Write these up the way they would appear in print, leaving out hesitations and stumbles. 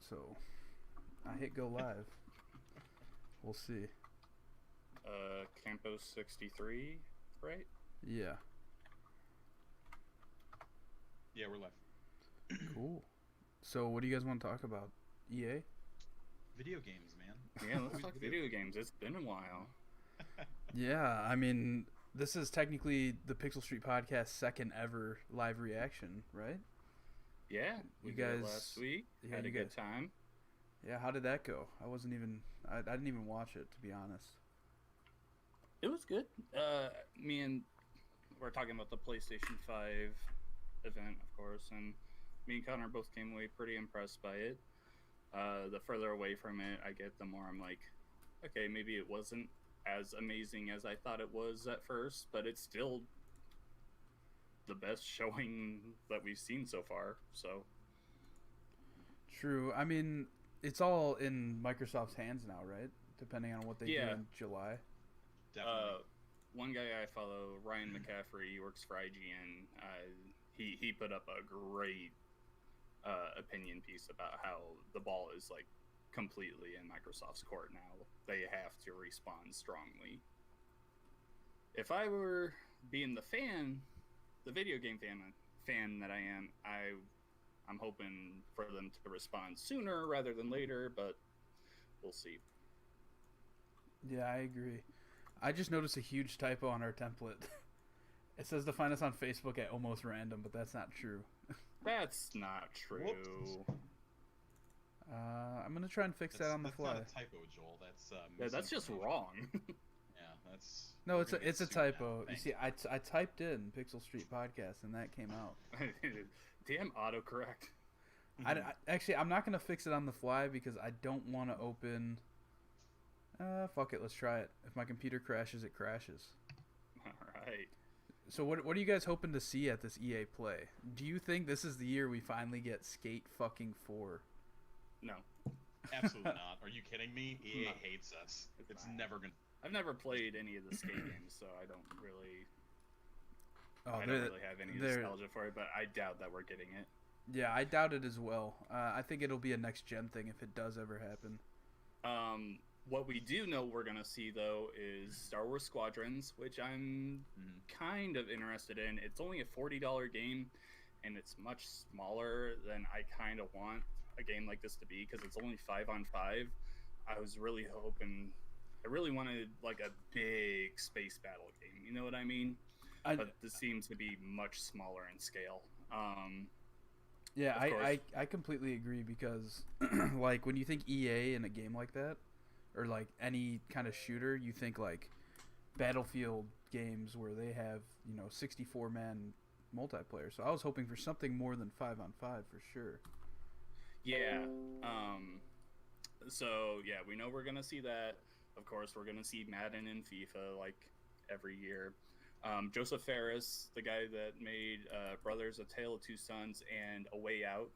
so I hit go live. We'll see. Campos 63, right? Yeah. Yeah, we're live. Cool. So what do you guys want to talk about? EA? Video games, man. Yeah, let's talk video games. It's been a while. Yeah, I mean, this is technically the Pixel Street Podcast's second ever live reaction, right? Yeah, we You did it guys- last week. yeah, Had a you good guys- time. Yeah, how did that go? I didn't even watch it, to be honest. It was good. Me and we're talking about the PlayStation 5 event, of course, and me and Connor both came away pretty impressed by it. The further away from it I get, the more I'm like, okay, maybe it wasn't as amazing as I thought it was at first, but it's still the best showing that we've seen so far. So True. I mean, it's all in Microsoft's hands now, right? Depending on what they do in July. Definitely. one guy I follow, Ryan McCaffrey, he works for IGN. He put up a great opinion piece about how the ball is like completely in Microsoft's court now. They have to respond strongly. If I were being the video game fan that I am, I'm hoping for them to respond sooner rather than later, but we'll see. Yeah, I agree. I just noticed a huge typo on our template. It says to find us on Facebook at almost random, but that's not true. That's not true. Whoops. I'm gonna try and fix that on the fly. That's not a typo, Joel. That's That's just misinformation. wrong. Yeah, that's. No, we're it's gonna get a sued now. typo. You Thank see, I typed in Pixel Street Podcast and that came out. Damn autocorrect. Actually, I'm not gonna fix it on the fly because I don't want to open. Fuck it, let's try it. If my computer crashes, it crashes. All right. So what are you guys hoping to see at this EA Play? Do you think this is the year we finally get Skate fucking 4? No. Absolutely not. Are you kidding me? EA No. hates us. It's not. never gonna. I've never played any of the skate games, so I don't really Oh, have any they're- nostalgia for it, but I doubt that we're getting it. Yeah, I doubt it as well. I think it'll be a next gen thing if it does ever happen. What we do know we're gonna see though is Star Wars Squadrons, which I'm kind of interested in. It's only a $40 game, and it's much smaller than I kind of want a game like this to be because it's only 5-on-5. I was really hoping, I really wanted like a big space battle game. You know what I mean? But this seems to be much smaller in scale. Yeah, Of course. I completely agree because, like, when you think EA in a game like that, or, like, any kind of shooter, you think, like, Battlefield games where they have, 64-man multiplayer. So I was hoping for something more than 5-on-5 for sure. Yeah. So, yeah, we know we're going to see that. Of course, we're going to see Madden and FIFA, like, every year. Joseph Ferris, the guy that made Brothers: A Tale of Two Sons and A Way Out,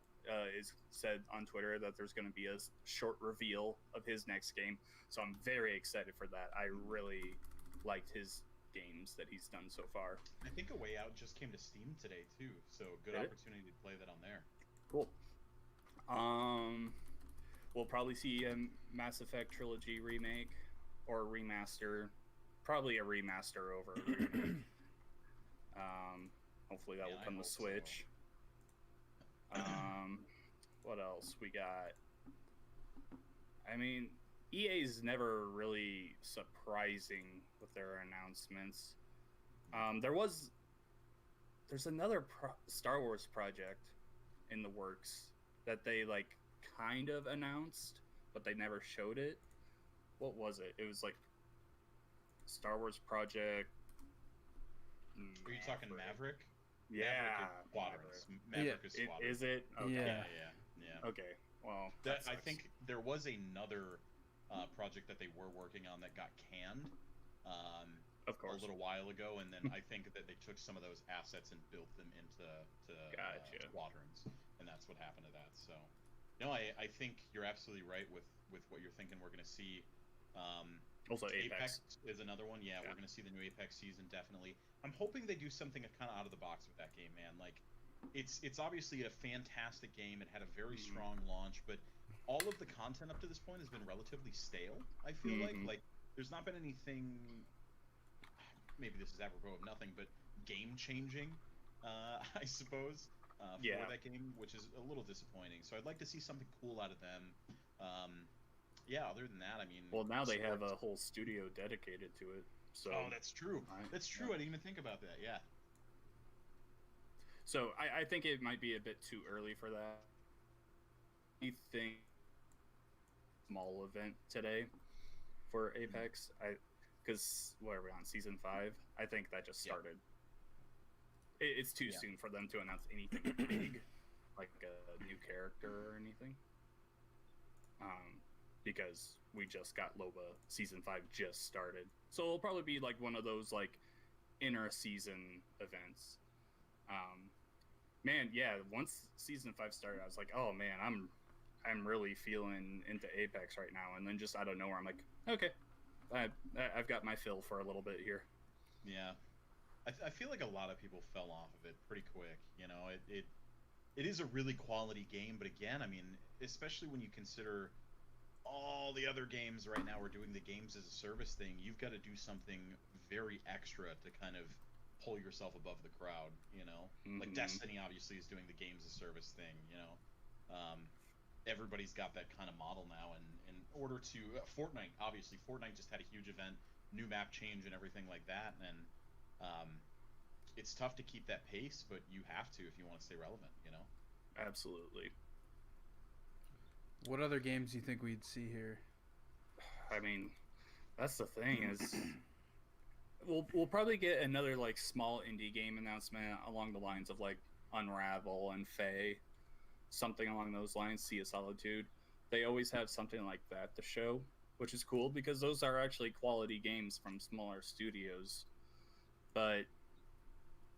is said on Twitter that there's going to be a short reveal of his next game. So I'm very excited for that. I really liked his games that he's done so far. I think A Way Out just came to Steam today too, so good Did it? opportunity to play that on there. Cool. We'll probably see a Mass Effect trilogy remake or a remaster. Probably a remaster over a remake. Hopefully that Yeah, will I come to hope so. Switch. What else we got? I mean, EA's never really surprising with their announcements. There's another Star Wars project in the works that they like kind of announced, but they never showed it. What was it? It was like Star Wars project. Are you talking Maverick? Yeah, Maverick is Squadrons. Maverick is Squadrons. Is it? Okay. Yeah. Okay. Well, That, that I sucks. think there was another project that they were working on that got canned of a course. little while ago, and then I think that they took some of those assets and built them into Gotcha. Squadrons, and that's what happened to that. So, no, I think you're absolutely right with what you're thinking. We're going to see. Also, Apex. is another one. Yeah, we're going to see the new Apex season definitely. I'm hoping they do something kind of out of the box with that game, man. Like, it's obviously a fantastic game. It had a very strong launch, but all of the content up to this point has been relatively stale. I feel like there's not been anything. Maybe this is apropos of nothing, but game changing, I suppose, for that game, which is a little disappointing. So I'd like to see something cool out of them. Yeah, other than that, I mean. Well, now they have a whole studio dedicated to it. So. Oh, that's true. That's true. I didn't even think about that. Yeah. So I think it might be a bit too early for that. I think small event today for Apex. Because what are we on, season 5? I think that just started. It's too soon for them to announce anything big, like a new character or anything. Because we just got Loba, season 5 just started, so it'll probably be like one of those like inter-season events. Man, yeah. Once season 5 started, I was like, oh man, I'm really feeling into Apex right now. And then just out of nowhere, I'm like, okay, I've got my fill for a little bit here. Yeah, I feel like a lot of people fell off of it pretty quick. You know, it is a really quality game, but again, I mean, especially when you consider all the other games right now are doing the games as a service thing, you've got to do something very extra to kind of pull yourself above the crowd, you know? Like Destiny obviously is doing the games as a service thing, you know? Everybody's got that kind of model now, and in order to Fortnite, obviously Fortnite just had a huge event, new map change and everything like that, and it's tough to keep that pace, but you have to if you want to stay relevant, you know? Absolutely. What other games do you think we'd see here? I mean, that's the thing is, we'll probably get another like small indie game announcement along the lines of like Unravel and Faye, something along those lines. Sea of Solitude. They always have something like that to show, which is cool because those are actually quality games from smaller studios. But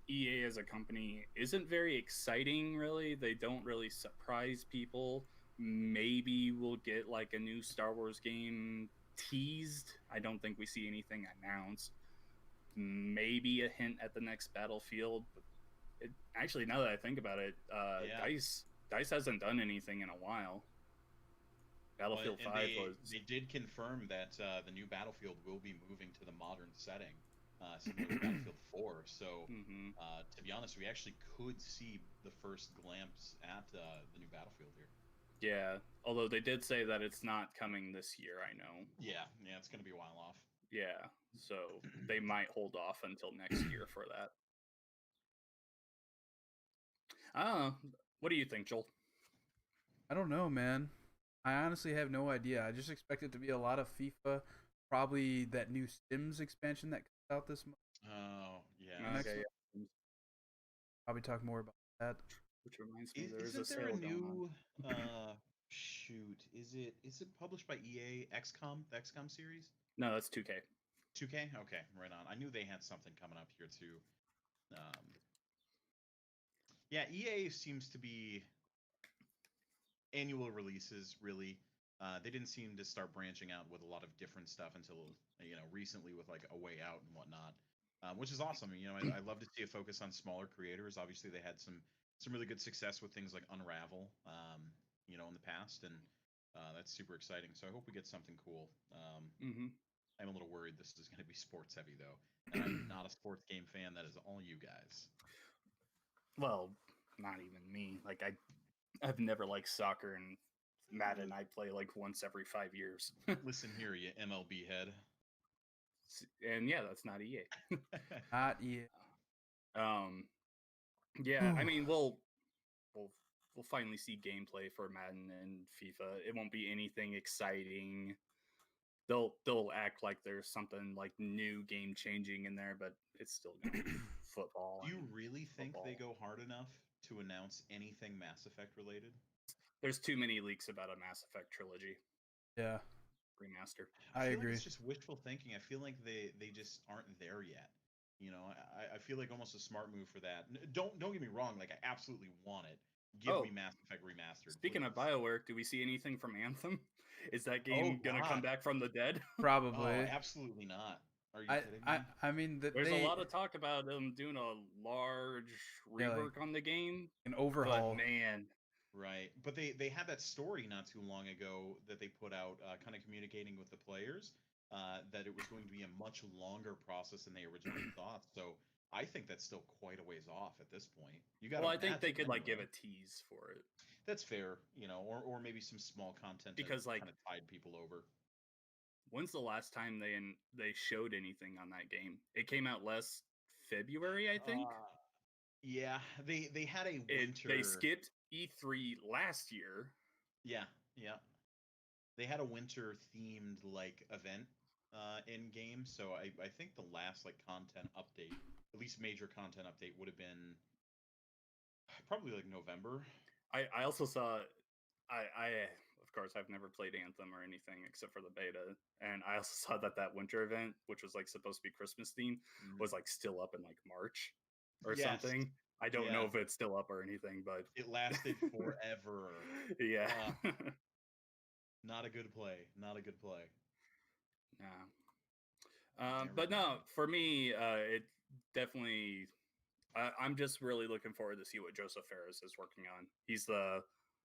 EA as a company isn't very exciting, really. They don't really surprise people. Maybe we'll get like a new Star Wars game teased. I don't think we see anything announced. Maybe a hint at the next Battlefield. Actually, now that I think about it, DICE hasn't done anything in a while. Battlefield 5 was... They did confirm that the new Battlefield will be moving to the modern setting, similar to Battlefield 4. So, to be honest, we actually could see the first glimpse at the new Battlefield here. Yeah, although they did say that it's not coming this year, I know. Yeah, it's going to be a while off. Yeah, so they might hold off until next year for that. What do you think, Joel? I don't know, man. I honestly have no idea. I just expect it to be a lot of FIFA, probably that new Sims expansion that comes out this month. Oh, yeah. Okay. Probably talk more about that. Which reminds me, there is Isn't a sale there a going new on. shoot? Is it published by EA? XCOM, the XCOM series? No, that's 2K. 2K? Okay, right on. I knew they had something coming up here too. Yeah, EA seems to be annual releases, really. They didn't seem to start branching out with a lot of different stuff until, recently with like A Way Out and whatnot, which is awesome. I love to see a focus on smaller creators. Obviously, they had some really good success with things like Unravel, in the past, and that's super exciting. So I hope we get something cool. I'm a little worried this is going to be sports heavy though, and I'm not a sports game fan. That is all you guys. Well, not even me. Like I've never liked soccer, and Madden I play like once every 5 years. Listen here, you MLB head. And yeah, that's not EA. Not EA. Yeah, I mean, we'll finally see gameplay for Madden and FIFA. It won't be anything exciting. They'll act like there's something like new game changing in there, but it's still gonna be football. Do you really think they go hard enough to announce anything Mass Effect related? There's too many leaks about a Mass Effect trilogy. Yeah. Remaster. I agree. Like it's just wishful thinking. I feel like they just aren't there yet. I feel like almost a smart move for that. Don't get me wrong. Like I absolutely want it. Give me Mass Effect remastered. Speaking of BioWare, do we see anything from Anthem? Is that game gonna come back from the dead? Probably. Oh, absolutely not. Are you kidding me? I mean, there's a lot of talk about them doing a large rework on the game. An overhaul. But man, Right, but they had that story not too long ago that they put out, kind of communicating with the players, that it was going to be a much longer process than they originally thought. So I think that's still quite a ways off at this point. You got to Well, I think they imagine could like give anyway. a tease for it That's fair, or maybe some small content to because like kind of tide people over. when's the last time they showed anything on that game? It came out last February, I think. Yeah, they had a They winter. skipped E3 last year. Yeah, yeah, they had a winter themed like event in game. So I think the last like content update, at least major content update, would have been probably like November. I also saw I of course I've never played Anthem or anything except for the beta, and I also saw that winter event, which was like supposed to be Christmas themed, Mhm. was like still up in like March or Yes, something. I don't know yeah, if it's still up or anything, but it lasted forever. yeah, Not a good play. Not a good play. yeah. There we But go. no, for me, it definitely. I'm just really looking forward to see what Joseph Ferris is working on. He's the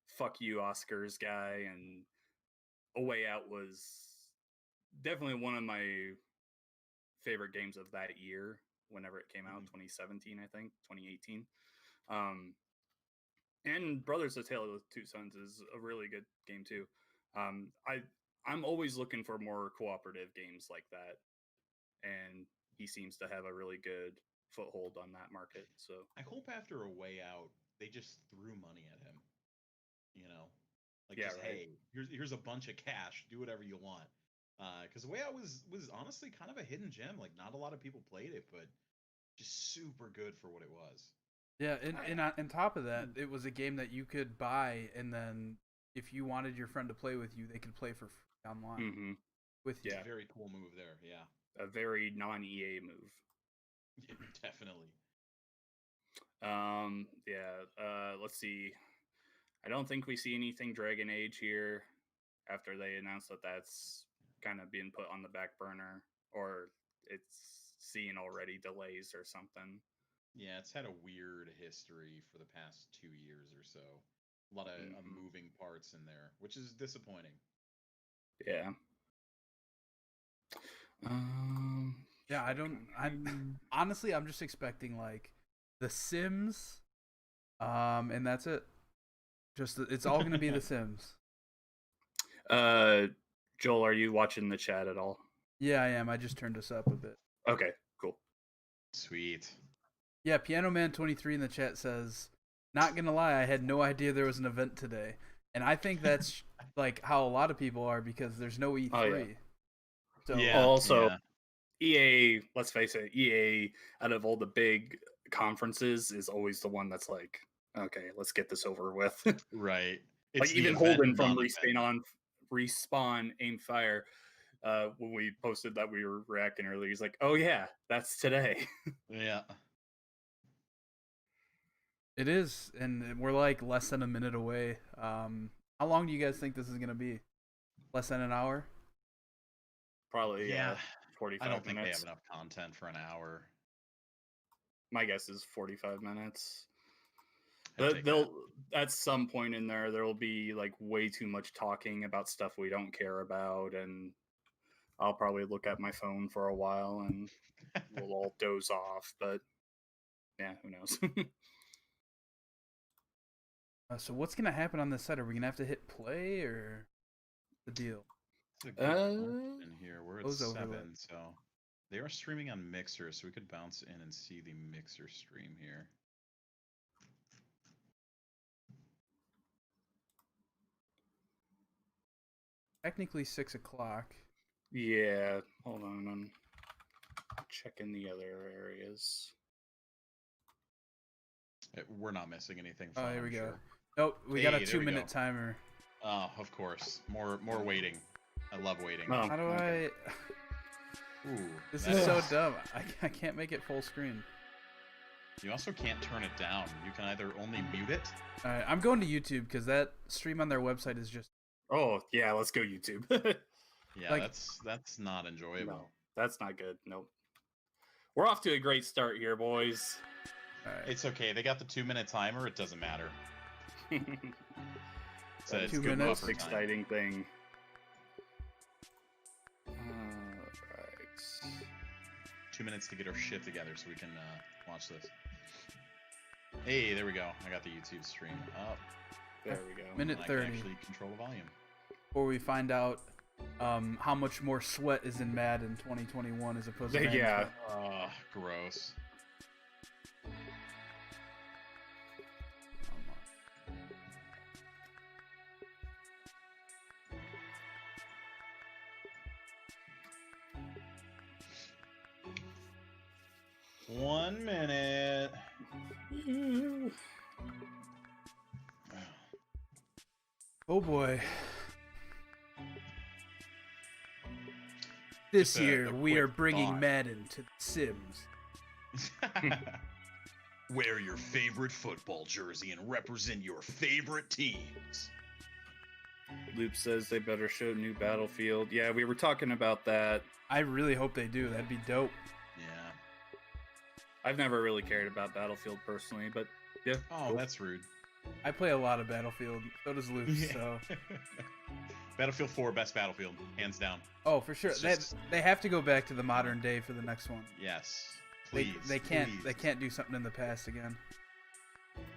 fuck you Oscars guy, and A Way Out was definitely one of my favorite games of that year. Whenever it came out, Mhm. 2017, I think 2018. Um, and Brothers: A Tale of Two Sons is a really good game too. I'm always looking for more cooperative games like that, and he seems to have a really good foothold on that market. So I hope after A Way Out, they just threw money at him. You know, like yeah, just right. hey, here's a bunch of cash. Do whatever you want. Because A Way Out was honestly kind of a hidden gem. Like not a lot of people played it, but just super good for what it was. Yeah, and on top of that, Hmm. it was a game that you could buy, and then if you wanted your friend to play with you, they could play for free online Mm-hmm. with you. Yeah, Very cool move there. Yeah, a very non-EA move. yeah, definitely. Yeah. Let's see. I don't think we see anything Dragon Age here after they announced that that's kind of being put on the back burner or it's seeing already delays or something. Yeah, it's had a weird history for the past 2 years or so. A lot of Mm-hmm. moving parts in there, which is disappointing. Yeah. Um, Yeah, I don't. I checking. honestly, I'm just expecting like The Sims, and that's it. Just it's all gonna be The Sims. uh, Joel, are you watching the chat at all? Yeah, I am. I just turned this up a bit. Okay, cool. Sweet. Yeah, Piano Man 23 in the chat says, "Not gonna lie, I had no idea there was an event today," and I think that's like how a lot of people are because there's no Oh yeah. E3. So Yeah, Also, yeah. EA, let's face it, EA out of all the big conferences is always the one that's like, okay, let's get this over with. Right. Like It's the even event Holden from non-event. Respawn Aim Fire, when we posted that we were reacting earlier, he's like, oh yeah, that's today. Yeah. it is, and we're like less than a minute away. How long do you guys think this is gonna be? Less than an hour? Probably Yeah. I don't 45 think they have minutes. enough content for an hour. My guess is 45 minutes. I'd take that. They'll at some point in there will be like way too much talking about stuff we don't care about, and I'll probably look at my phone for a while and we'll all doze off. But yeah, who knows? So what's gonna happen on this set? Are we gonna have to hit play or the deal? That's a good question here. We're at Those overlap. 7, so they are streaming on Mixer, so we could bounce in and see the Mixer stream here. Technically 6 o'clock. Yeah, hold on. I'm checking the other areas. We're not missing anything Oh, fun, here we I'm go. sure. Nope, we got a Hey, there we 2 minute go. timer. Oh, of course. More waiting. I love waiting. Oh, How do okay. Ooh, This that is so dumb. I can't make it full screen. You also can't turn it down. You can either only mute it. All right, I'm going to YouTube because that stream on their website is just. Oh yeah, let's go YouTube. Yeah, Like- that's not enjoyable. No, that's not good. Nope. We're off to a great start here, boys. All right. It's okay. They got the 2-minute timer. It doesn't matter. So it's 2 good minutes. buffer time. Exciting thing. Alright. 2 minutes to get our shit together so we can watch this. Hey, there we go. I got the YouTube stream up. There we go. Minute And I can 30. actually control the volume. Before we find out how much more sweat is in Madden 2021 as opposed to Madden Yeah. 20. Oh, gross. One minute. Oh boy. This Just a year, we quick are bringing thought. Madden to The Sims. Wear your favorite football jersey and represent your favorite teams. Loop says they better show new Battlefield. Yeah, we were talking about that. I really hope they do. That'd be dope. Yeah. I've never really cared about Battlefield personally, but yeah. Oh, cool. that's rude. I play a lot of Battlefield. So does Luke. Yeah. So. Battlefield 4, best Battlefield, hands down. Oh, for sure. It's just- They have to go back to the modern day for the next one. Yes. They, Please. they can't please. they can't do something in the past again.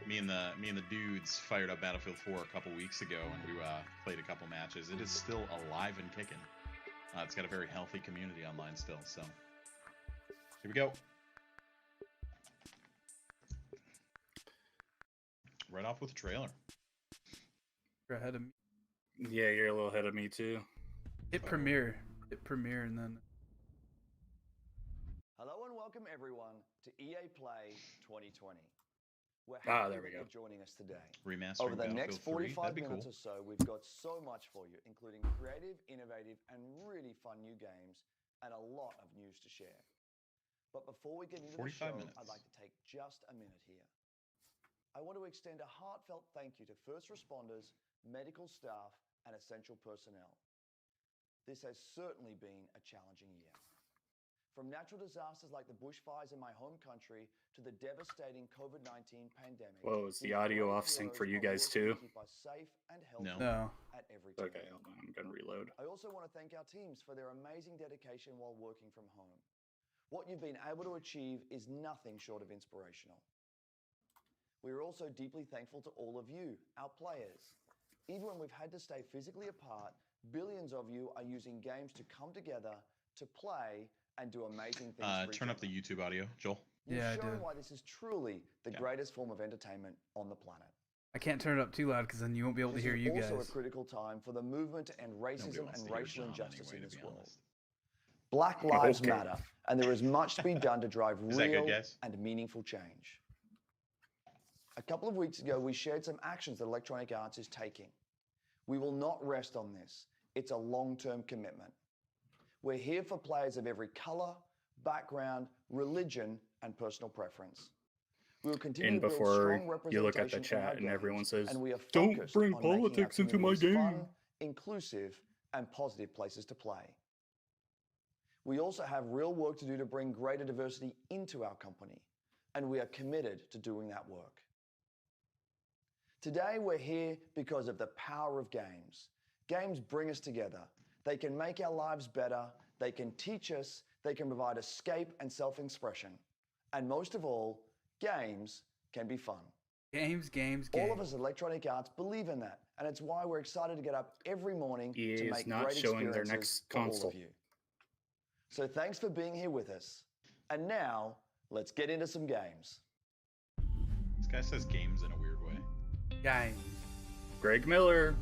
Me and the dudes fired up Battlefield 4 a couple weeks ago, and we played a couple matches. It is still alive and kicking. It's got a very healthy community online still. So here we go. Right off with the trailer. You're ahead of me. Yeah, you're a little ahead of me too. Hit premiere. Hit premiere and then. Hello and welcome everyone to EA Play 2020. We're Ah, happy there we that go. you're joining us today. Remastering Over the Battlefield next 3. 45 That'd be minutes cool. or so, we've got so much for you, including creative, innovative, and really fun new games, and a lot of news to share. But before we get into the 45 show, minutes. I'd like to take just a minute here. I want to extend a heartfelt thank you to first responders, medical staff, and essential personnel. This has certainly been a challenging year. From natural disasters like the bushfires in my home country to the devastating COVID-19 pandemic. Whoa, is the these audio brave off sync for heroes you are guys working to too? Keep us safe and healthy No. No. at every turn. Okay, hold on, I'm gonna reload. I also want to thank our teams for their amazing dedication while working from home. What you've been able to achieve is nothing short of inspirational. We are also deeply thankful to all of you, our players. Even when we've had to stay physically apart, billions of you are using games to come together, to play, and do amazing things for each Turn up the other. YouTube audio, Joel. You've Yeah, I shown did. why this is truly the Yeah. greatest form of entertainment on the planet. I can't turn it up too loud because then you won't be able to This hear is you also guys. a critical time for the movement to end Nobody racism wants and to hear racial John injustice anyway, in to this be world. honest. Black lives Okay. matter, and there is much to be done to drive Is that good, real guys? and meaningful change. A couple of weeks ago, we shared some actions that Electronic Arts is taking. We will not rest on this. It's a long-term commitment. We're here for players of every color, background, religion, and personal preference. We will continue And to build before strong you look at the representation in our chat and everyone games, says, and we are "Don't focused bring on making our politics into my communities game." fun, inclusive, and positive places to play. We also have real work to do to bring greater diversity into our company, and we are committed to doing that work. Today, we're here because of the power of games. Games bring us together. They can make our lives better, they can teach us, they can provide escape and self-expression. And most of all, games can be fun. Games. All of us at Electronic Arts believe in that, and it's why we're excited to get up every morning EA to is make not great showing their experiences next for all console. of you. So thanks for being here with us. And now, let's get into some games. This guy says games in a weird way. Games. Greg Miller.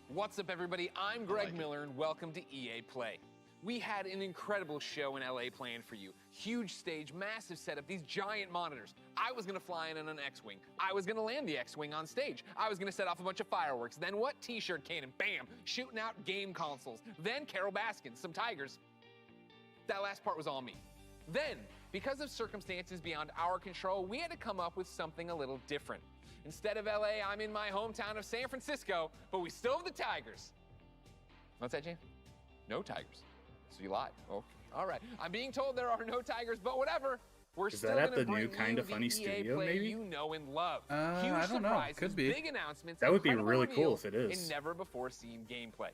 What's up, everybody? I'm like Greg it. Miller, and welcome to EA Play. We had an incredible show in LA planned for you. Huge stage, massive setup, these giant monitors. I was gonna fly in on an X-Wing. I was gonna land the X-Wing on stage. I was gonna set off a bunch of fireworks. Then what? T-shirt cannon, bam, shooting out game consoles. Then Carol Baskin, some tigers. That last part was all me. Then, because of circumstances beyond our control, we had to come up with something a little different. Instead of LA, I'm in my hometown of San Francisco, but we still have the Tigers. What's that, Jane? No Tigers. So you lied. Oh, all right. I'm being told there are no Tigers, but whatever. we're Is still that at gonna the new bring Kinda you the Funny EA studio, play maybe? you know and love. I don't know. Surprises, Could be. big announcements, That would be incredible really cool reveals, if it is. and never before seen gameplay.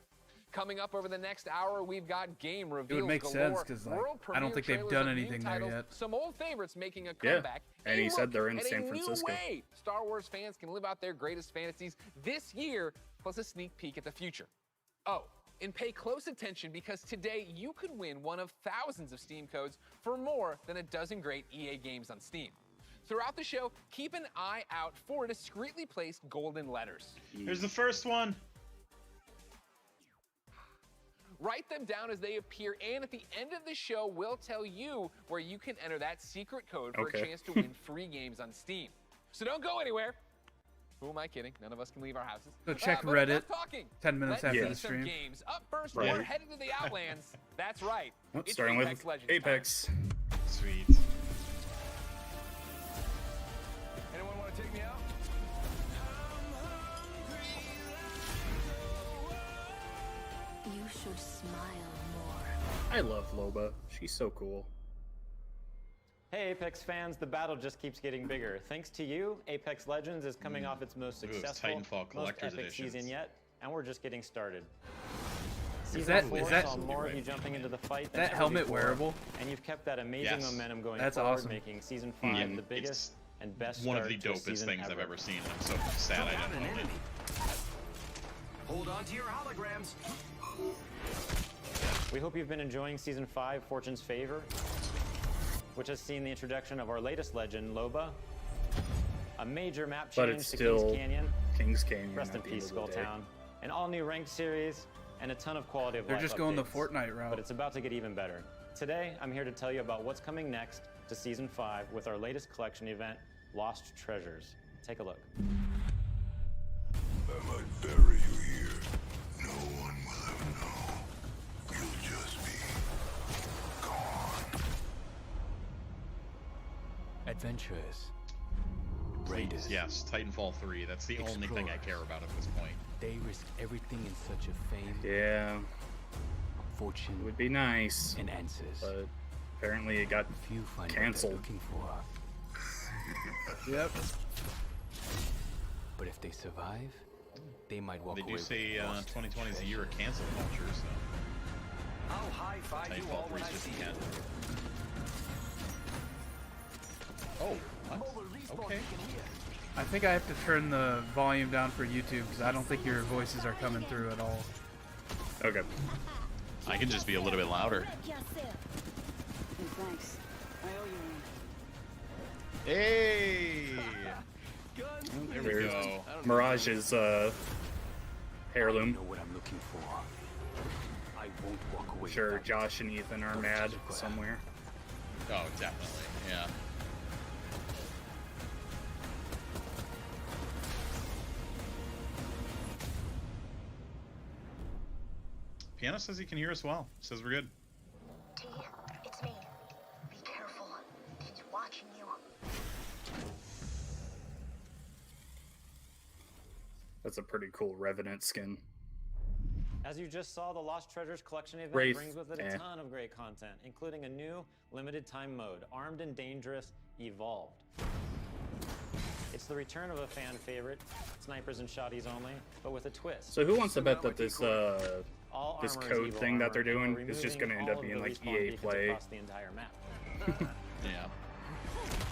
Coming up over the next hour, we've got game It reveals would make galore, sense because like world I don't premiere think they've trailers done of new anything there titles, yet. some old favorites making a Yeah, comeback, and he a said look they're in at San a Francisco. New way Star Wars fans can live out their greatest fantasies this year, plus a sneak peek at the future. Oh, and pay close attention because today you could win one of thousands of Steam codes for more than a dozen great EA games on Steam. Throughout the show, keep an eye out for discreetly placed golden letters. Here's the first one. Write them down as they appear, and at the end of the show, we'll tell you where you can enter that secret code for Okay. a chance to win free games on Steam. So don't go anywhere. Who am I kidding? None of us can leave our houses. So check But Reddit enough talking. 10 minutes Let's after see the some stream. games. Up first, Right. we're heading to the Outlands. That's right. Oh, It's starting Apex with Legends time. Apex. Sweet. Anyone want to take me out? You should smile more. I love Loba. She's so cool. Hey Apex fans, the battle just keeps getting bigger. Thanks to you, Apex Legends is coming off its most Ooh, it's successful, Titanfall most Collector's epic Editions. season yet, and we're just getting started. Is Season that 4 saw more of you jumping into the fight than that ever helmet before, wearable? and you've kept that amazing Yes. momentum going That's forward, awesome. making Season 5 Yeah, the it's biggest and best one of start the to a dopest season things I've ever. ever seen. I'm so sad I didn't own it. Hold on to your holograms. We hope you've been enjoying Season 5, Fortune's Favor, which has seen the introduction of our latest legend, Loba, a major map But change it's to still Kings Canyon, Kings Canyon. rest in at the end peace, of the Skull day. Town, an all-new ranked series, and a ton of quality of They're life just going the updates. Fortnite route. But it's about to get even better. Today, I'm here to tell you about what's coming next to Season 5 with our latest collection event, Lost Treasures. Take a look. I might bury you here. No one will ever know. You'll just be gone. Adventurers. Raiders. Yes, Titanfall 3. That's the only thing I care about at this point. They risk everything in search of fame, Yeah, fortune, it would be nice, and answers. but apparently it got Few find canceled. what they're looking for. Yep. But if they survive, they might walk They away do with say lost 2020 is the year of treasure. cancel culture, so I'll high-five you all Titanfall 3 when is I just see a you. can. Oh, what? Okay. I think I have to turn the volume down for YouTube because I don't think your voices are coming through at all. okay. I can just be a little bit louder. Thanks. I owe you one. Hey! There we There's go. Mirage's I heirloom. know what I'm looking for. I won't walk away. Sure, without it. Josh and Ethan are mad somewhere. Oh, definitely. Yeah. Piano says he can hear us well. Says we're good. T, it's me. Be careful. He's watching you. That's a pretty cool Revenant skin. As you just saw, the Lost Treasures collection event Wraith, brings with it a ton of great content, including a new limited time mode, Armed and Dangerous Evolved. It's the return of a fan favorite, snipers and shotties only, but with a twist. So who wants to bet that this All this armor is code evil thing that armor, they're and doing we're is just removing gonna end up all of being the like respawn EA beacons Play? across the entire map. Yeah.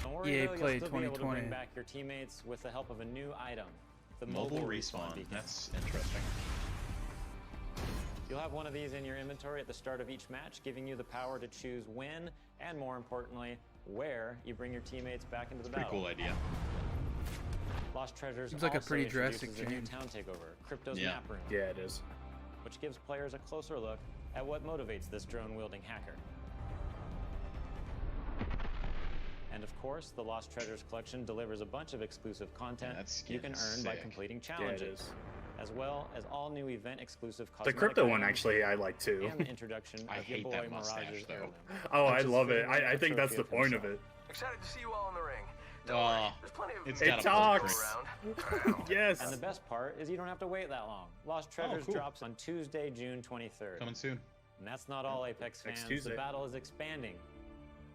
Don't worry, EA though, Play you'll still be able to 2020. bring back your teammates with the help of a new item, the Mobile mobile respawn. beacon. That's interesting. You'll have one of these in your inventory at the start of each match, giving you the power to choose when, and more importantly, where you bring your teammates back into the Pretty battle. cool idea. Lost Treasures Seems like a also pretty drastic introduces a new change. town takeover, Crypto's Yeah. Map Room, Yeah, it is. which gives players a closer look at what motivates this drone-wielding hacker. And of course, the Lost Treasures collection delivers a bunch of exclusive content That skin you can is earn by sick. completing Yeah, it challenges, is. as well as all new event-exclusive The cosmetic crypto one items actually I like too. and the introduction I of your hate boy that mustache, Mirage's though. heirloom. Oh, I which is love it. fitting I a think that's the trophy of point of himself. it. Excited to see you all in the ring. Don't Aw, worry, there's plenty of it's It got a talks. around. Yes. And the best part is you don't have to wait that long. Lost Treasures cool. drops on Tuesday, June 23rd. Coming soon. And that's not all, Apex Next fans. Tuesday. The battle is expanding.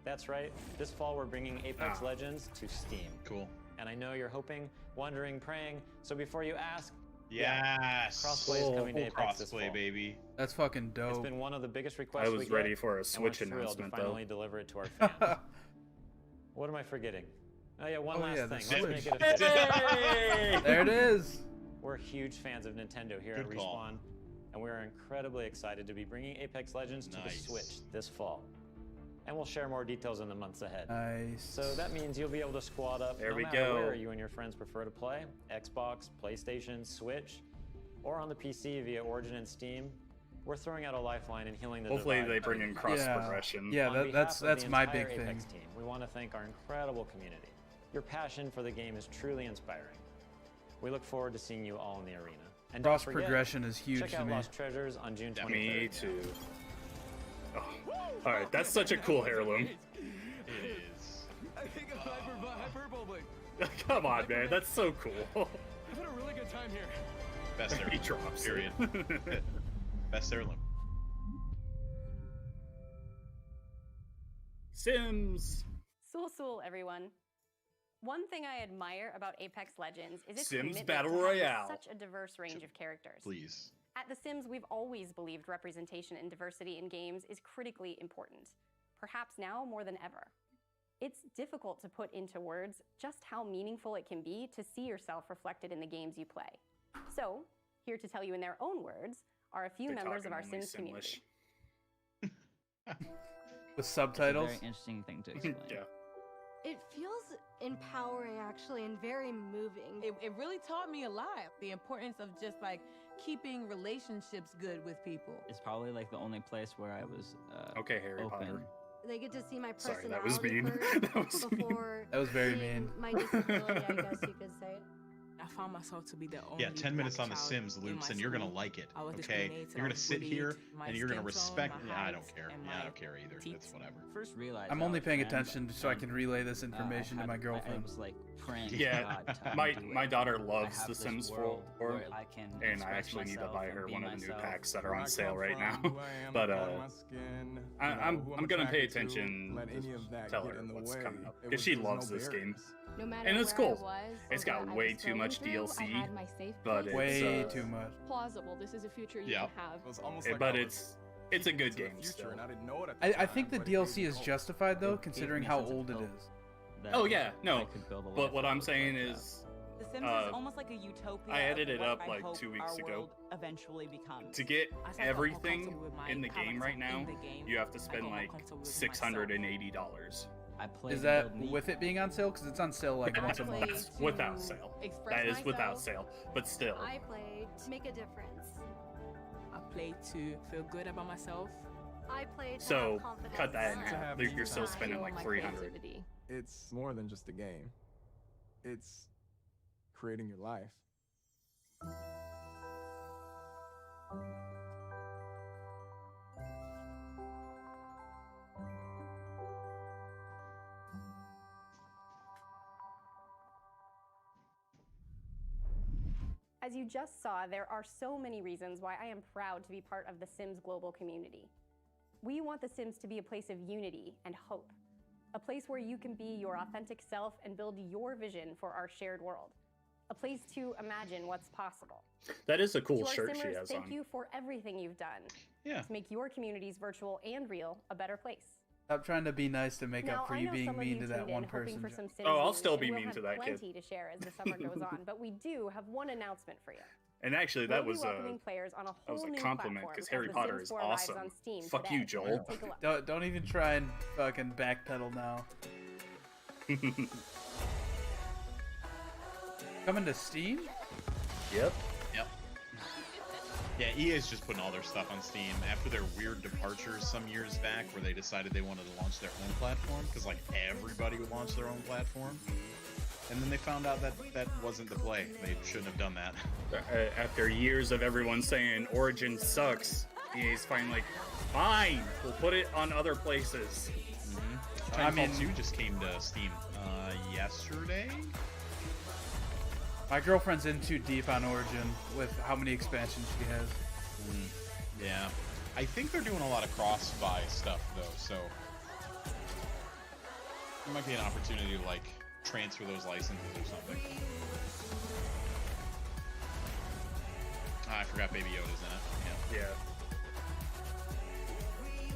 That's right. This fall, we're bringing Apex Legends to Steam. Cool. And I know you're hoping, wondering, praying. So before you ask, yes, crossplay is coming to Apex this fall. Baby. That's fucking dope. It's been one of the biggest requests I was ready for a Switch announcement, to finally deliver it to our fans. What am I forgetting? Oh yeah, one last thing. Let's make it official. Hey! There it is. We're huge fans of Nintendo here at Respawn, and we're incredibly excited to be bringing Apex Legends to the Switch this fall. And we'll share more details in the months ahead. Nice. So that means you'll be able to squad up no matter where you and your friends prefer to play. Xbox, PlayStation, Switch, or on the PC via Origin and Steam. We're throwing out a lifeline and healing the Hopefully divide. they bring in cross progression. Yeah, that's my big thing. Apex team, we want to thank our incredible community. Your passion for the game is truly inspiring. We look forward to seeing you all in the arena. And cross progression is huge check to out me. Lost Treasures on June 23rd. Me too. Oh. All right, that's such a cool heirloom. It is. I think I'm hyperbolic. Come on, man, that's so cool. I've had a really good time here. Best heirloom. He drops period. Best heirloom. Sims. Sul, everyone. One thing I admire about Apex Legends is its Sims commitment Battle to having Royale. such a diverse range of characters. Please. At The Sims, we've always believed representation and diversity in games is critically important, perhaps now more than ever. It's difficult to put into words just how meaningful it can be to see yourself reflected in the games you play. So, here to tell you in their own words are a few members of our Sims community. With subtitles? It's a very interesting thing to explain. Yeah. It feels empowering, actually, and very moving. It really taught me a lot. The importance of just like keeping relationships good with people. It's probably like the only place where I was okay, Harry open. Potter. They get to see my personality Sorry, that was mean. first That was before That was very mean. my disability, I guess you could say. I found myself to be the only 10 minutes black on The child Sims, in Loops, my and you're gonna school. like it. I was Okay, discriminated, you're I gonna was sit here bullied, my and you're gonna skin tone, respect. my Yeah, I height, don't care. and Yeah, I my don't care either. teeth. It's whatever. First realized I'm I only was paying trans, attention so I can relay this information I to my had- girlfriend. I was like praying Yeah, to God to my undo my it. daughter I loves have The this Sims 4, world where I can and I express actually need to myself buy and her be one of the new myself. packs that are on sale right now. But I'm gonna pay attention. Tell her what's coming up because she loves this game. No matter And it's where I cool. was It's or got what I way was too going much through, DLC, I had my safe but place. Way it's too much. Plausible. This is a future you can have. but it's a good game still. I think the DLC is justified though, considering how old it is. Oh yeah, no. But what I'm saying is, The Sims is almost like a utopia. I added of it what up I like hope 2 weeks our ago. world eventually becomes. To get I felt more everything comfortable with my in the how game myself right now, in the game. you have to I spend felt more like comfortable with myself. $680. I played Is that with it being on sale? Because it's on sale like once a month. That's without sale. That is without sale, but still. I played to make a difference. I played to feel good about myself. I played to So have confidence. cut that in To half. have You're still time. spending like My 300. creativity. It's more than just a game. It's creating your life. As you just saw, there are so many reasons why I am proud to be part of the Sims global community. We want the Sims to be a place of unity and hope, a place where you can be your authentic self and build your vision for our shared world, a place to imagine what's possible. That is a cool To our shirt she Simmers, has thank on. you for everything you've done Yeah. to make your communities, virtual and real, a better place. Stop trying to be nice to make Now, up for I you know being some of mean you to that tuned in one hoping person. for some Sims Oh, I'll news, still and be we'll mean have to that kid. plenty to share as the summer goes on, but we do have one announcement for you. And actually, that We'll was be welcoming players on a that was whole a new compliment platform because as Harry The Potter Sims is 4 arrives awesome. on Steam Fuck today. you, Joel. Take a look. Don't even try and fucking backpedal now. Coming to Steam? Yep. Yep. Yeah, EA is just putting all their stuff on Steam after their weird departures some years back where they decided they wanted to launch their own platform because like everybody would launch their own platform. And then they found out that that wasn't the play. They shouldn't have done that. After years of everyone saying Origin sucks, EA's finally like, fine, we'll put it on other places. I mean, 2 just came to Steam yesterday. My girlfriend's in too deep on Origin with how many expansions she has. Yeah. I think they're doing a lot of cross-buy stuff, though, so... There might be an opportunity to like transfer those licenses or something. I forgot Baby Yoda's in it. Yeah.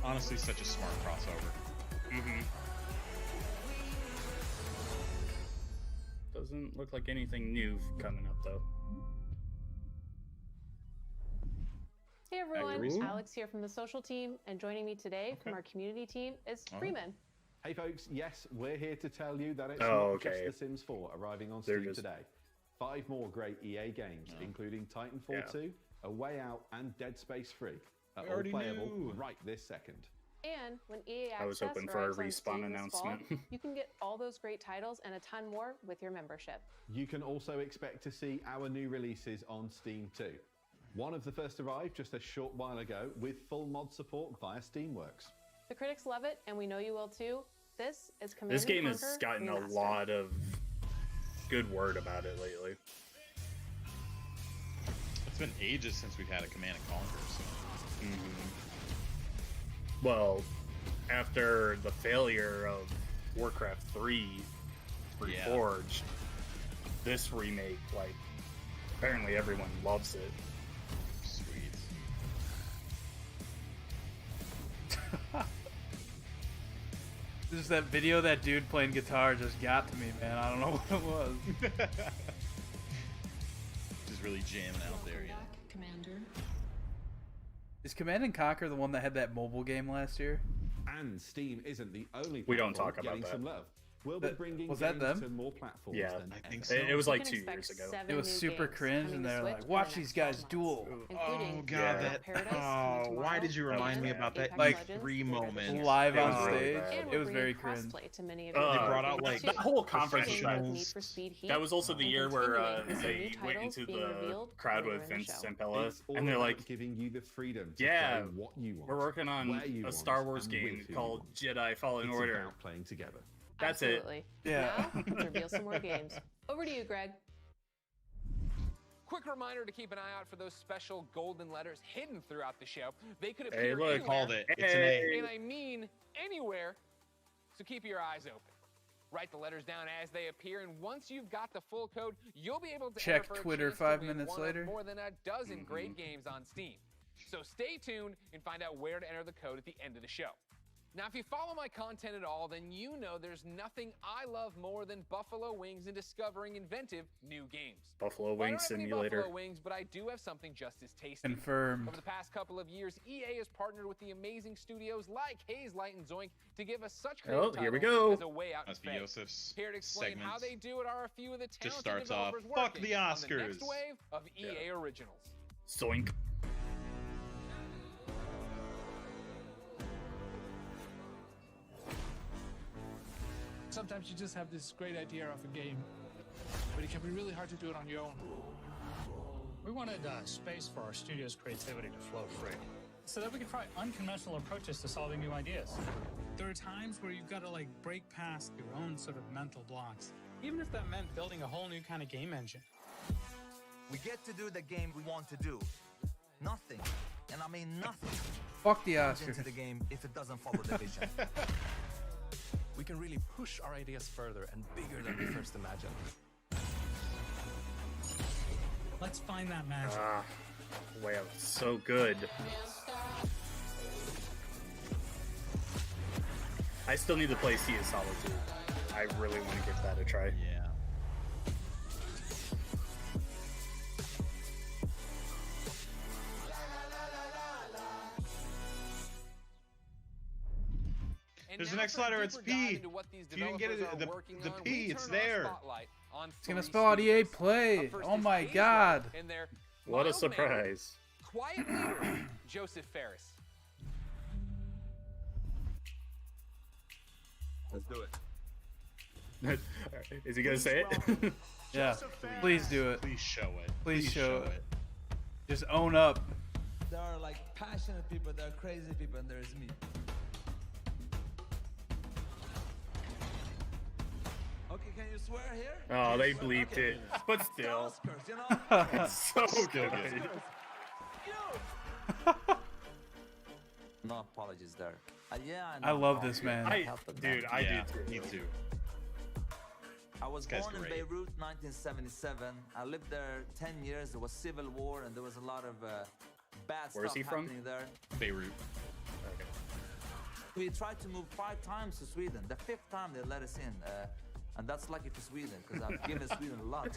Honestly, such a smart crossover. Doesn't look like anything new coming up though. Hey everyone, Ooh. Alex here from the social team, and joining me today from our community team is Freeman. Hey folks, yes, we're here to tell you that it's Oh, not okay. just The Sims 4 arriving on They're Steam just- today. 5 more great EA games, including Titanfall Yeah. 2, A Way Out, and Dead Space 3, are We all already playable knew. right this second. And when EA I was Access hoping for a arrives on Respawn Steam this announcement. fall, you can get all those great titles and a ton more with your membership. You can also expect to see our new releases on Steam too. One of the first arrived just a short while ago with full mod support via Steamworks. The critics love it, and we know you will too. This is Command This game and has Conquer gotten a Remastered. lot of good word about it lately. It's been ages since we've had a Command and Conquer. So. Well, after the failure of Warcraft 3 Reforged, this remake, like, apparently everyone loves it. Sweet. Just that video of that dude playing guitar just got to me, man. I don't know what it was. Just really jamming out there, you know. Commander. Is Command and Conquer the one that had that mobile game last year? And Steam isn't the only We don't platform talk about getting that. some love. We'll be bringing was that games them? to more platforms Yeah, than I think ever. so. It was You like can 2 expect years ago. 7 It was new super games cringe, coming and to they're Switch like, in "Watch the these next guys 12 duel." months, including Oh god, Yeah. that. Paradise Oh, coming why tomorrow, did you remind me and about that Apex like Legends 3 later this moments? year. Live It on was really stage. bad. And It we're was bringing very cringe. crossplay to many of They your brought out favorite like games That whole too. conference Starting that- with Need for Speed Heat That was also the and year where continuing with some they new went titles into being the revealed crowd later with in the Vince show. Zampella, It's all and they're about like, giving you the freedom to Yeah, play what you want. we're working on where you a want, Star Wars and game with who you called want. Jedi Fallen It's Order. about playing together. That's Absolutely. it. Yeah. Now, let's reveal some more games. Over to you, Greg. Quick reminder to keep an eye out for those special golden letters hidden throughout the show. They could Hey, appear look, anywhere, called it. It's an Hey. A. and I mean anywhere, so keep your eyes open. Write the letters down as they appear, and once you've got the full code, you'll be able to Check enter for a Twitter chance to 5 win minutes one of later. more than a dozen great games on Steam. So stay tuned and find out where to enter the code at the end of the show. Now, if you follow my content at all, then you know there's nothing I love more than buffalo wings and discovering inventive new games. Buffalo Well, I Wing don't have any Simulator. buffalo wings, but I do have something just as tasty. Confirmed. Over the past couple of years, EA has partnered with the amazing studios like Haze Light and Zoink to give us such creative Oh, here we titles go. as A Way Out Must and be Faye. Yosef's Here to explain how segments. they do it are a few of the talented Just starts off, developers "Fuck working the on the next Oscars." wave of EA originals. Zoink. Sometimes you just have this great idea of a game, but it can be really hard to do it on your own. We wanted space for our studio's creativity to flow free, so that we could try unconventional approaches to solving new ideas. There are times where you've got to break past your own sort of mental blocks, even if that meant building a whole new kind of game engine. We get to do the game we want to do. Nothing, and I mean nothing, Fuck the comes Oscars. into the game if it doesn't follow the vision. We can really push our ideas further and bigger than we first imagined. Let's find that magic. Ah, Way Out. So good. I still need to play Sea of Solitude. I really want to give that a try. Yeah. And There's now an X for a letter, it's deeper dive P. into what these If you didn't get developers it, are working the on, P, we it's turn our there. spotlight on It's gonna three spell out EA studios. Play. Up first Oh is my Haze Light god. and their What a mild-mannered, surprise. quiet leader, Joseph Ferris. Let's do it. Is he gonna say it? Yeah. Please do it. Please show it. Please show it. Just own up. There are passionate people, there are crazy people, and there is me. Okay, can you swear here? Oh, they Swear? bleeped Okay. it. But still. Oscars, you know? It's so good. No apology. technologies there. Yeah, I love this man. I do too. Me too. I was This guy's born in great. Beirut, 1977. I lived there 10 years. There was civil war, and there was a lot of bad Where is stuff he from? happening there. Beirut. Okay. We tried to move 5 times to Sweden. The 5th time they let us in. And that's lucky for Sweden, because I've given Sweden a lot.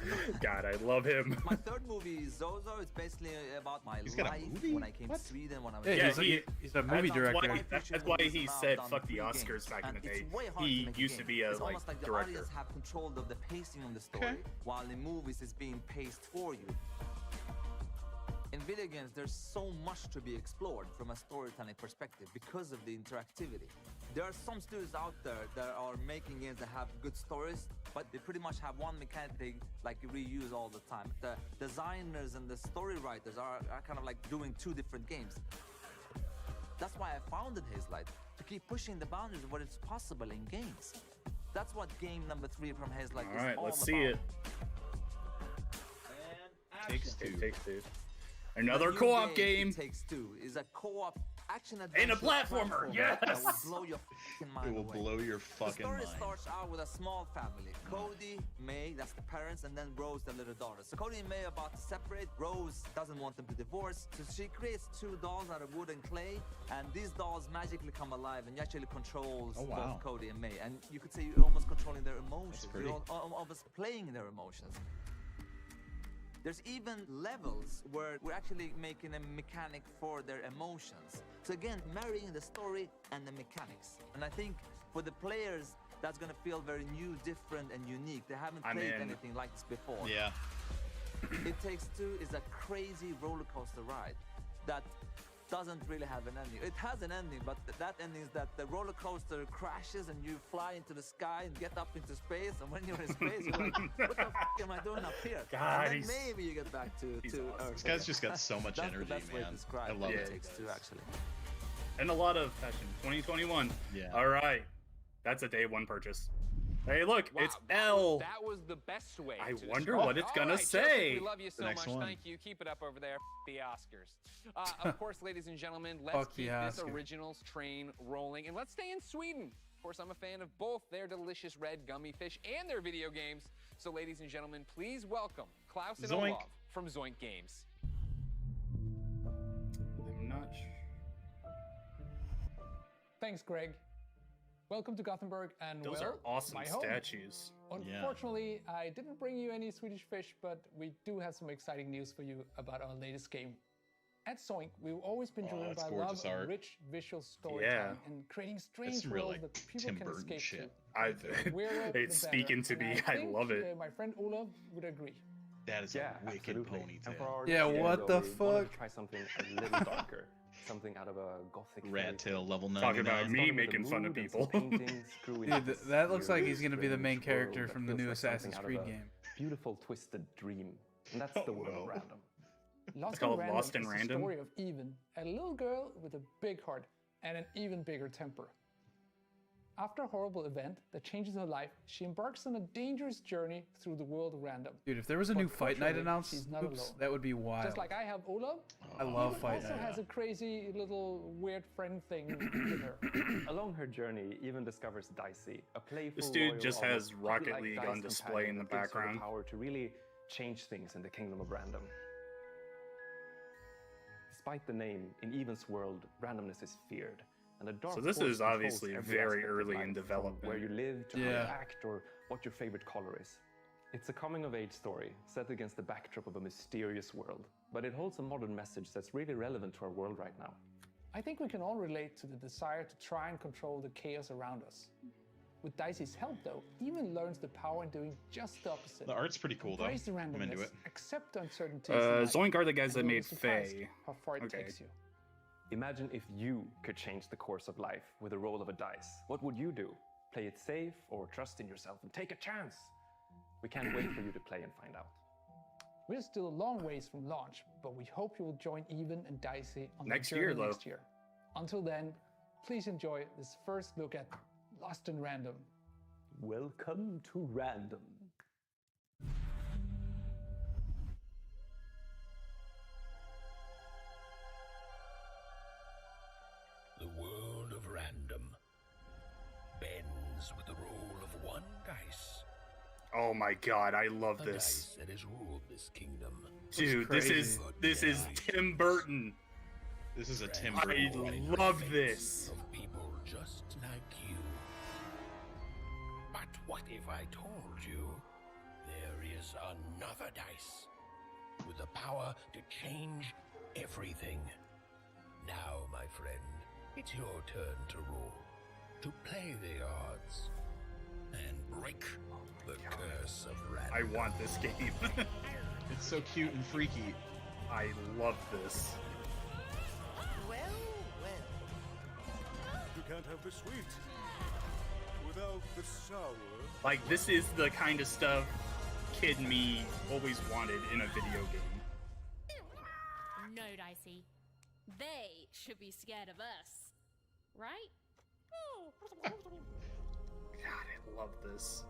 God, I love him. My third movie, Zozo, it's basically about my He's got a life movie? when I came What? to Sweden, when I was Yeah, he's a movie director. That's why he said fuck the Oscars back in the day. He used to be a it's almost like the director. audience have control of the pacing of the story, while in movies it's being paced for you. In video games, there's so much to be explored from a storytelling perspective because of the interactivity. There are some studios out there that are making games that have good stories, but they pretty much have one mechanic they like reuse all the time. The designers and the story writers are kind of like doing 2 different games. That's why I founded Hazelight, to keep pushing the boundaries of what is possible in games. That's what game number 3 from Hazelight is all about. Alright, let's see it. Takes Two. Takes Two. Another The new co-op game. Takes Two is a co-op action And a adventure platformer, that yes! will blow your fucking mind It will away. blow your The fucking story mind. starts out with a small family. Cody, May, that's the parents, and then Rose, the little daughter. So Cody and May are about to separate. Rose doesn't want them to divorce, so she creates 2 dolls out of wood and clay, and these dolls magically come alive, and you actually controls both Cody and May. And you could say you're almost controlling their emotions. pretty. You're almost playing their emotions. There's even levels where we're actually making a mechanic for their emotions. So again, marrying the story and the mechanics. And I think for the players, that's gonna feel very new, different, and unique. They haven't played anything like this before. Yeah. It Takes Two is a crazy roller coaster ride that doesn't really have an ending. It has an ending, but that ending is that the roller coaster crashes and you fly into the sky and get up into space. And when you're in space, you're like, what the f am I doing up here? God, and then maybe you get back to awesome. Earth. This guy's just got so much That's energy, the best way to man. describe I love It it. Takes Two, actually. And a lot of passion. 2021. Yeah. Alright. That's a day 1 purchase. Hey, look, Wow, it's L. That was the best way. I to wonder describe what it. it's All gonna right, say. Joseph, we love you so next much. one. Thank you. Keep it up over there. The Oscars. Of course, ladies and gentlemen, let's Fuck keep the this Oscar. originals train rolling, and let's stay in Sweden. Of course, I'm a fan of both their delicious red gummy fish and their video games. So, ladies and gentlemen, please welcome Klaus and Zoink. Olaf from Zoink Games. I'm not sure. Thanks, Greg. Welcome to Gothenburg and Those are awesome my home. statues. Unfortunately, I didn't bring you any Swedish fish, but we do have some exciting news for you about our latest game. At Zoink, we've always been driven that's by gorgeous love art. of rich visual storytelling and creating strange some real, worlds like, that people Tim can Burton escape shit. to. We're It's the speaking better, to and me. I think, love it. My friend Olaf would agree. That is a wicked ponytail. Yeah, what the fuck? Try something a little darker, something out of a gothic Rat tail level 99. Talking about me making fun of people. Dude, that looks like he's gonna be the main character from the new Assassin's Creed game. Beautiful, twisted dream. And that's the world of random. Lost called in Random Lost in is Random? the story of Even, a little girl with a big heart and an even bigger temper. After a horrible event that changes her life, she embarks on a dangerous journey through the world of random. Dude, if there was a But new Fight Night fortunately, announced, she's not oops, alone. that would be wild. Just like I have Olaf, I love Even Fight also Night. has a crazy little weird friend thing with her. Along her journey, Even discovers Dicey, a playful, This dude loyal, just almost has Rocket puppy-like League dice on display in companion the that gives her background. power to really change things in the kingdom of random. Despite the name, in Even's world, randomness is feared. And a dark So this force is controls obviously every very aspect of early in life, from development. where you live to how you Yeah. act or what your favorite color is. It's a coming-of-age story set against the backdrop of a mysterious world, but it holds a modern message that's really relevant to our world right now. I think we can all relate to the desire to try and control the chaos around us. With Dicey's help, though, Even learns the power in doing just the opposite. The art's pretty cool, though. Embrace the I'm into randomness, it. accept uncertainties in life, Zoink are the guys and that you'll be made surprised Faye. how far it Okay. takes you. Imagine if you could change the course of life with a roll of a dice. What would you do? Play it safe or trust in yourself and take a chance? We can't wait for you to play and find out. We're still a long ways from launch, but we hope you will join Even and Dicey on Next the journey year, though. next year. Until then, please enjoy this first look at Lost in Random. Welcome to Random. The world begins with the roll of 1 dice. Oh my god, I love The this. dice that has ruled this kingdom. Dude, this is Tim Burton. This is a Tim I Burton. love this. Of people just like you. But what if I told you there is another dice with the power to change everything? Now, my friend, it's your turn to roll, to play the odds, and break the curse of random. I want this game. It's so cute and freaky. I love this. Well, well. You can't have the sweet without the sour. Like, this is the kind of stuff kid me always wanted in a video game. No, Dicey. They should be scared of us. Right? God, I love this.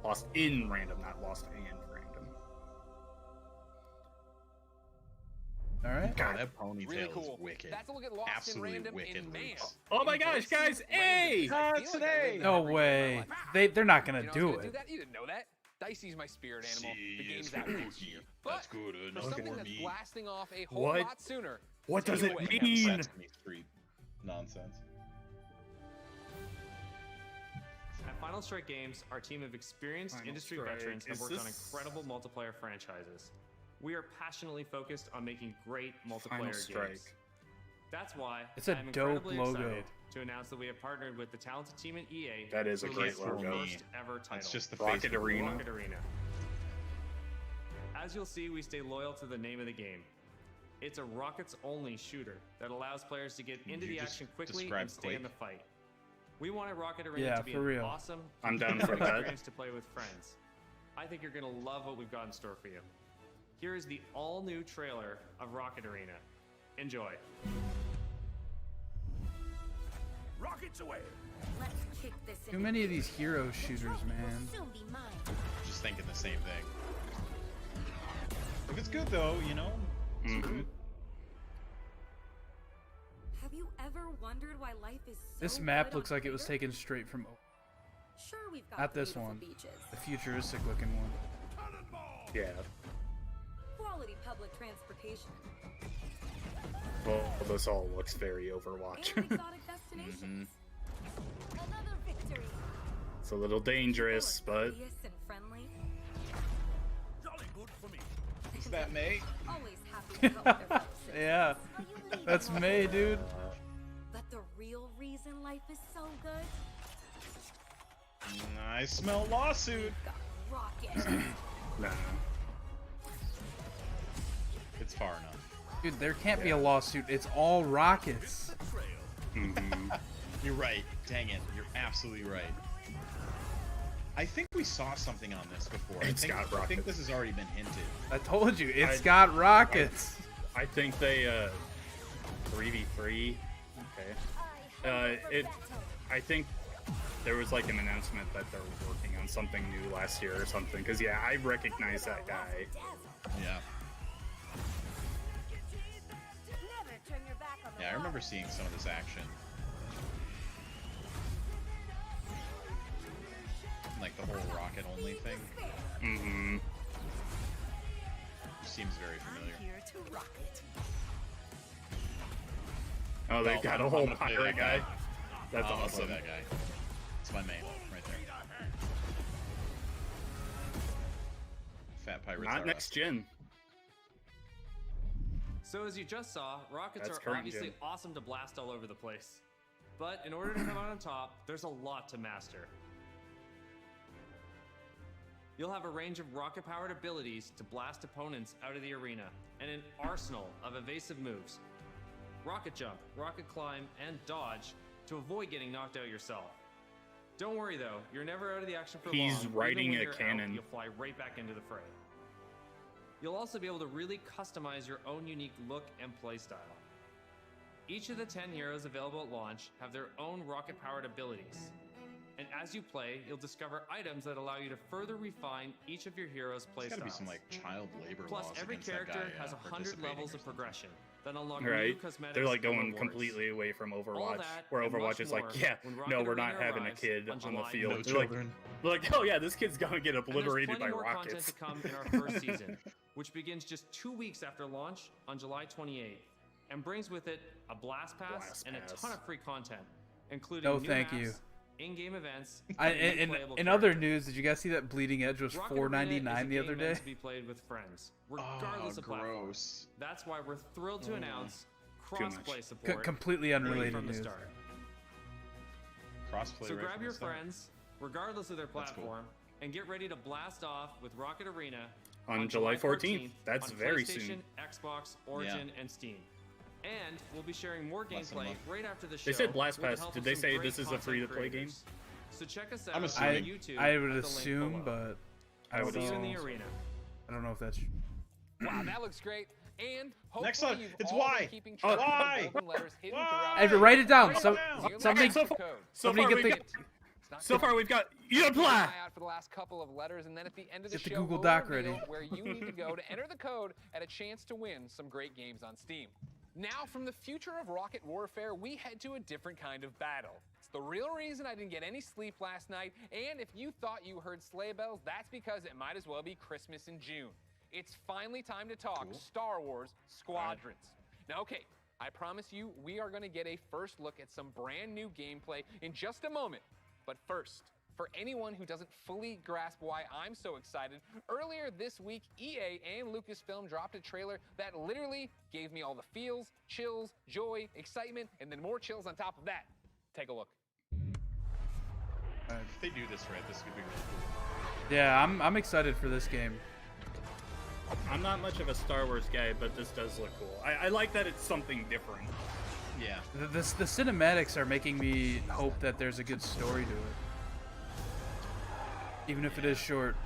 Lost in random, not lost and random. Alright. God, that ponytail Really cool. is wicked. That's a look at Lost Absolutely in Random wicked. in man. Oh my gosh, guys! Hey! No way. They're not gonna do Do it. that? You didn't know that. Dicey's my spirit animal. The game's out next year. That's But good for enough something for that's me. blasting off a whole What? lot sooner. What does take it away. mean? Sesame Street nonsense. At Final Strike Games, our team of experienced Final industry Strike. veterans have Is worked on this- incredible multiplayer franchises. We are passionately focused on making great multiplayer Final Strike. games. That's why It's a I'm dope incredibly logo. excited to announce that we have partnered with the talented team at EA. That is a to great release our logo. first ever title. It's just the Rocket face of the Arena. world. Rocket Arena. As you'll see, we stay loyal to the name of the game. It's a rockets-only shooter that allows players to get into You the just action quickly described and stay in the Quake. fight. We wanted Rocket Arena Yeah, to be for an real. awesome, I'm down for that. experience to play with friends. I think you're gonna love what we've got in store for you. Here is the all-new trailer of Rocket Arena. Enjoy. Rockets away. Let's kick this Too many of these hero shooters, man. Soon be mine. Just thinking the same thing. If it's good though, you know. It's good. Have you ever wondered why life is so This map good looks on like it was Twitter? taken straight from. Sure, we've got Not this beautiful one. beaches, The futuristic looking one. Yeah. quality public transportation, Well, this all looks very Overwatch. and exotic destinations. Another victory. It's a little dangerous, People are but courteous and friendly. Jolly good for me. Is that May? Always happy to help their fellow citizens. Yeah. That's May, dude. But the real reason life is so good, I smell lawsuit. we've got rockets. nah. It's far enough. Dude, there can't be a lawsuit. It's all rockets. You're right. Dang it. You're absolutely right. I think we saw something on this before. It's got I think rockets. this has already been hinted. I told you, it's I- got rockets. I think they 3v3. Okay. I think there was like an announcement that they're working on something new last year or something. Cause yeah, I recognize that guy. Yeah. Never turn your back on the Yeah, I remember seeing some of this action. Like the whole rocket only thing. Mm-hmm. Seems very familiar. Here to rock it. Oh, they've No, got a I'm whole gonna play pirate that guy. That's I'll play awesome. that guy. It's my main right there. Fat pirates. Not are next us. gen. So as you just saw, rockets That's are current obviously gen. awesome to blast all over the place. But in order to come out on top, there's a lot to master. You'll have a range of rocket-powered abilities to blast opponents out of the arena, and an arsenal of evasive moves. Rocket jump, rocket climb, and dodge to avoid getting knocked out yourself. Don't worry though, you're never out of the action for long. He's Even riding when a you're out, cannon. you'll fly right back into the fray. You'll also be able to really customize your own unique look and playstyle. Each of the 10 heroes available at launch have their own rocket-powered abilities. And as you play, you'll discover items that allow you to further refine each of your heroes' There's gotta be playstyles. some like child labor Plus, laws every against that character guy, has 100 participating levels or of progression, that unlock Right? new cosmetics. They're like and going rewards. completely away from All Overwatch, that where and Overwatch much is like, more yeah, when no, Rocket we're not Arena having a arrives kid on on the July field. 9th. They're like, oh yeah, this kid's gonna get And there's obliterated plenty by more content rockets. to come in our first season, which begins just 2 weeks after launch on July 28th, and brings with it a blast pass and a ton of free content, including No, new thank maps, you. in-game events, In other news, did you guys see that Bleeding Edge was Rocket Arena is a $4.99 the game other meant day? to be played with friends, regardless of platform. gross. That's why we're thrilled to announce cross-play Co- support. completely unrelated from the news. start. Crossplay. So right grab from your the start. friends, regardless of their That's cool. platform, and get ready to blast off with Rocket Arena On July 14th. That's on very PlayStation, soon. Xbox, Origin, and Steam. And we'll be sharing more Less than a gameplay month. right after the show. They said Blast with the Pass. help Did of they some say great this is a content free-to-play game? creators. So check us out I'm on assuming. YouTube. I would at the link assume, below. but I would See you in assume. the arena. I don't know if that's. Wow, that looks great. And hopefully Next one, you've it's all why. been keeping track of the Why? golden letters hidden Why? throughout. Hey, write it down. So, somebody, Extra code. somebody far get we've the. got- So far we've got you apply. Eye out for the last couple of letters, and then at the end of the Get the show, Google we'll Doc reveal ready. where you need to go to enter the code and a chance to win some great games on Steam. Now, from the future of rocket warfare, we head to a different kind of battle. It's the real reason I didn't get any sleep last night, and if you thought you heard sleigh bells, that's because it might as well be Christmas in June. It's finally time to talk Star Wars Squadrons. Now, okay, I promise you we are going to get a first look at some brand new gameplay in just a moment. But first, for anyone who doesn't fully grasp why I'm so excited, earlier this week, EA and Lucasfilm dropped a trailer that literally gave me all the feels, chills, joy, excitement, and then more chills on top of that. Take a look. If they do this right, this could be really cool. Yeah, I'm excited for this game. I'm not much of a Star Wars guy, but this does look cool. I like that it's something different. Yeah. The cinematics are making me hope that there's a good story to it, even if it is short.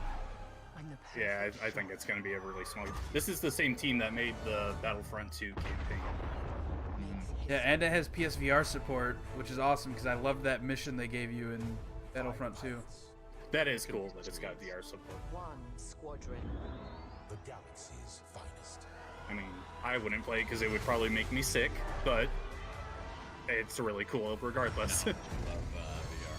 Yeah, I think it's going to be a really small. This is the same team that made the Battlefront 2 campaign. Yeah, and it has PSVR support, which is awesome because I love that mission they gave you in Battlefront 2. That is cool that it's got VR support. One squadron. The galaxy's finest. I mean, I wouldn't play it because it would probably make me sick, but it's really cool regardless. I love VR.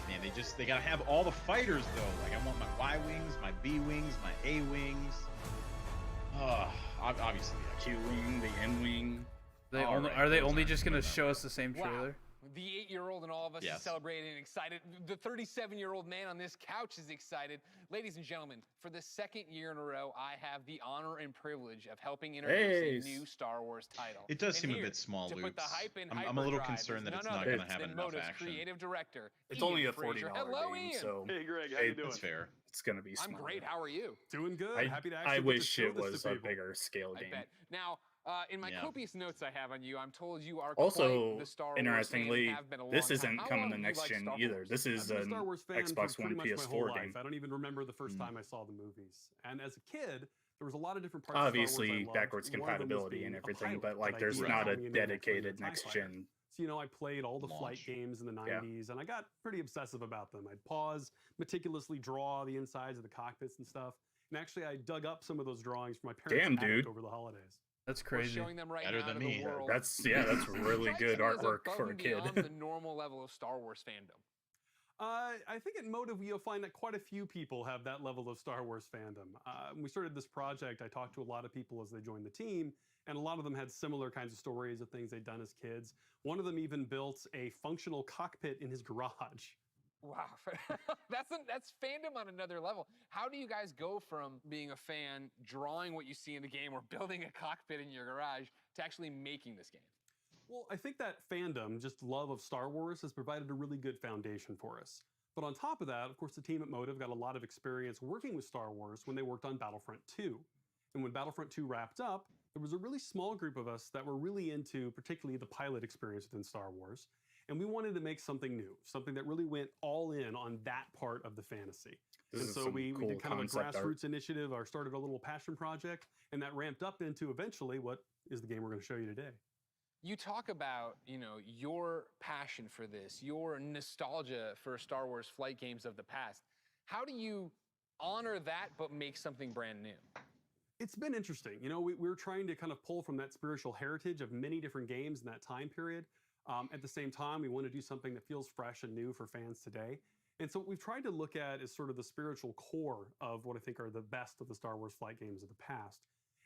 Man, they gotta have all the fighters though. Like I want my Y wings, my B wings, my A wings. Obviously the Q wing, the N wing. Are they only just gonna show us the same trailer? The 8-year-old and all of us is celebrating and excited. The 37-year-old man on this couch is excited. Ladies and gentlemen, for the second year in a row, I have the honor and privilege of helping introduce a new Star Wars title. It does And seem a here, bit small, to Luke. put the hype in I'm a little hyperdrive concerned is that it's none not other gonna have than enough Motive's action. creative director, It's Ian only a Fraser. $40 Hello, game, Ian. so Hey, Greg, how you doing? That's fair. It's gonna be I'm small. great. How are you? Doing good. Happy to actually I get to wish show it this was to a people. bigger scale I game. bet. Now, in my copious notes I have on you, I'm told you are Also, quite the Star Wars interestingly, fan, have been a this long isn't time. How coming long the have you next liked gen Star either. Wars? This is I've been a an Star Wars fan Xbox for One, pretty much my whole PS4 life. game. I don't even remember the first time I saw the movies. And as a kid, there was a lot of different parts of Star Obviously, Wars I loved. backwards One of them was compatibility and being a everything, pilot but like, that there's ideas not a coming into an X-Wing dedicated or TIE next fighter. gen. So, I played all the flight games in the 90s, and I got pretty obsessive about them. I'd pause, meticulously draw the insides of the cockpits and stuff. And actually, I dug up some of those drawings from my parents' Damn, attic dude. over the holidays. That's We're crazy. showing them right Better now than to me. the world. That's really good Strikes me as artwork above for a and kid. beyond the normal level of Star Wars fandom. I think at Motive you'll find that quite a few people have that level of Star Wars fandom. When we started this project, I talked to a lot of people as they joined the team, and a lot of them had similar kinds of stories of things they'd done as kids. One of them even built a functional cockpit in his garage. Wow, that's fandom on another level. How do you guys go from being a fan, drawing what you see in the game, or building a cockpit in your garage, to actually making this game? Well, I think that fandom, just love of Star Wars, has provided a really good foundation for us. But on top of that, of course, the team at Motive got a lot of experience working with Star Wars when they worked on Battlefront 2. And when Battlefront 2 wrapped up, there was a really small group of us that were really into particularly the pilot experience within Star Wars. And we wanted to make something new, something that really went all in on that part of the fantasy. This and is so some we cool did kind of a concept art. grassroots initiative, or started a little passion project, and that ramped up into eventually what is the game we're going to show you today. You talk about, your passion for this, your nostalgia for Star Wars flight games of the past. How do you honor that but make something brand new? It's been interesting. You know, we're trying to kind of pull from that spiritual heritage of many different games in that time period. At the same time, we want to do something that feels fresh and new for fans today. And so what we've tried to look at is sort of the spiritual core of what I think are the best of the Star Wars flight games of the past.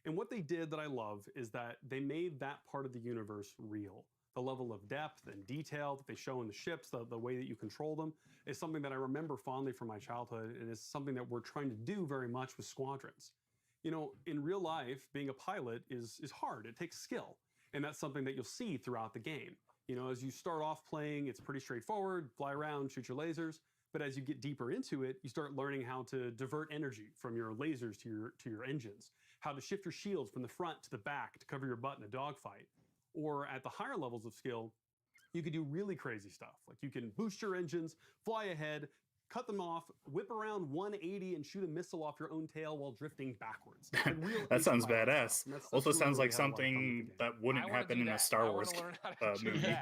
And what they did that I love is that they made that part of the universe real. The level of depth and detail that they show in the ships, the way that you control them, is something that I remember fondly from my childhood, and is something that we're trying to do very much with Squadrons. You know, in real life, being a pilot is hard. It takes skill, and that's something that you'll see throughout the game. You know, as you start off playing, it's pretty straightforward, fly around, shoot your lasers, but as you get deeper into it, you start learning how to divert energy from your lasers to your engines, how to shift your shields from the front to the back to cover your butt in a dogfight. Or at the higher levels of skill, you can do really crazy stuff. Like you can boost your engines, fly ahead, cut them off, whip around 180 and shoot a missile off your own tail while drifting backwards. That sounds badass. Also sounds like something that wouldn't happen in a Star Wars movie.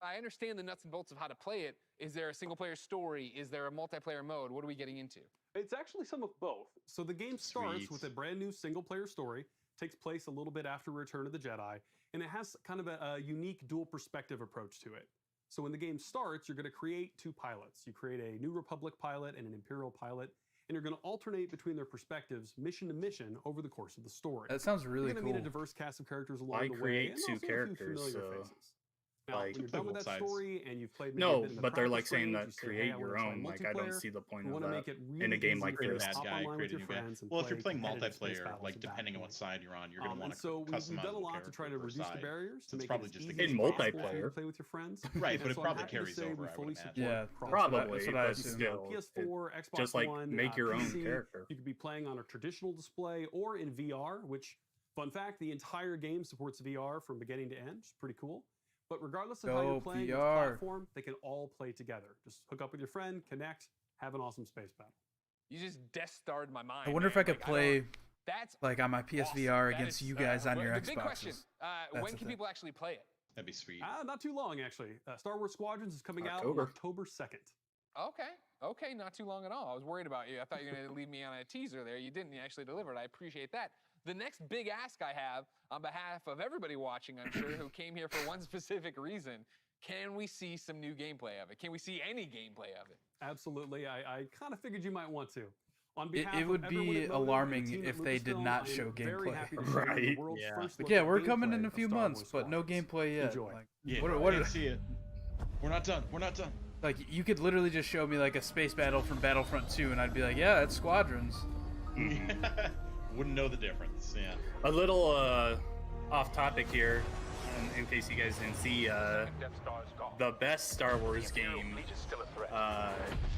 I understand the nuts and bolts of how to play it. Is there a single player story? Is there a multiplayer mode? What are we getting into? It's actually some of both. So the game starts with a brand new single player story, takes place a little bit after Return of the Jedi, and it has kind of a unique dual perspective approach to it. So when the game starts, you're going to create two pilots. You create a New Republic pilot and an Imperial pilot, and you're going to alternate between their perspectives, mission to mission, over the course of the story. That sounds really You're cool. going to meet a diverse cast of characters along Why the way. create And two also characters? a few familiar faces. Now, Like, when you're done with that story and you've played maybe a no, bit in the but they're like practice saying range, that you say, create "Hey, I your wanna try own. Like, I don't multiplayer." see the point We of wanna that make it in really a game easy like for you to this. hop guy, online with create a your new guy. friends and Well, if you're play playing competitive space multiplayer, battles like with that depending on game. what side you're on, you're going to want And so to we've customize done a the lot to try to character per reduce the side. barriers to It's make probably it as just a easy game. as In possible for you multiplayer. to play with your friends. Right, but And it so I'm probably happy to carries say over, we I would fully imagine. support Yeah, cross- Probably, that's what I but assume. still, PS4, Xbox just like One, make your own PC, character. You could be playing on a traditional display or in VR, which, fun fact, the entire game supports VR from beginning to end. It's pretty cool. But regardless of how you're Dope, playing which VR. platform, they can all play together. Just hook up with your friend, connect, have an awesome space battle. You just Death Starred my mind. I wonder if man. I could Like, play that's like on my PSVR against you guys on your the Xboxes. big question, That's when the can thing. people actually play it? That'd be sweet. Not too long, actually. Star Wars Squadrons is coming out October. on October 2nd. Okay, not too long at all. I was worried about you. I thought you were going to leave me on a teaser there. You didn't. You actually delivered. I appreciate that. The next big ask I have on behalf of everybody watching, I'm sure, who came here for one specific reason, can we see some new gameplay of it? Can we see any gameplay of it? Absolutely. I kind of figured you might want to. On It behalf would of everyone be at Motive and the alarming team at if they did Lucasfilm, not I show am very gameplay. happy to share the Right. world's Yeah. first Like, look yeah, at we're coming gameplay in a of few Star months, Wars but no Squadrons. gameplay yet. Enjoy. Like, Yeah, what I are, see it. We're not done. We're not done. like you could literally just show me like a space battle from Battlefront 2, and I'd be like, yeah, it's Squadrons. Wouldn't know the difference. Yeah. A little off topic here, in case you guys didn't see, the best Star Wars game,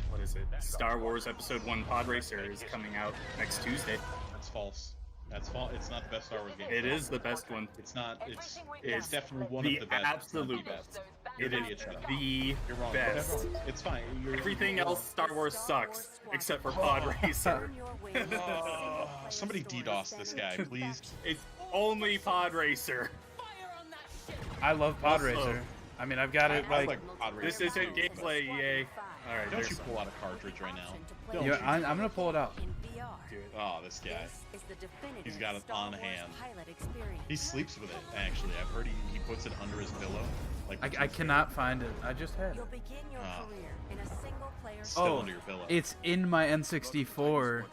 what is it? Star Wars Episode 1 Pod Racer is coming out next Tuesday. That's false. That's false. It's not the best Star Wars game. It is the best one. It's not. It's definitely one The of the best. absolute It's not the best. You're It an is idiot, shut up. the You're wrong. best. It's fine. Everything else Star Wars sucks, except for Pod Racer. Somebody DDoS this guy, please. It's only Pod Racer. I love Pod Also, Racer. I mean, I've got it I like. Pod Racer. This isn't gameplay, EA. All right, Don't you pull out a cartridge right now? Don't Yeah, you? I'm gonna pull it out. Oh, this guy. He's got it on hand. He sleeps with it, actually. I've heard he puts it under his pillow. Like I cannot find it. I just had it. You'll begin your career in a single player Still under your pillow. It's in my N64.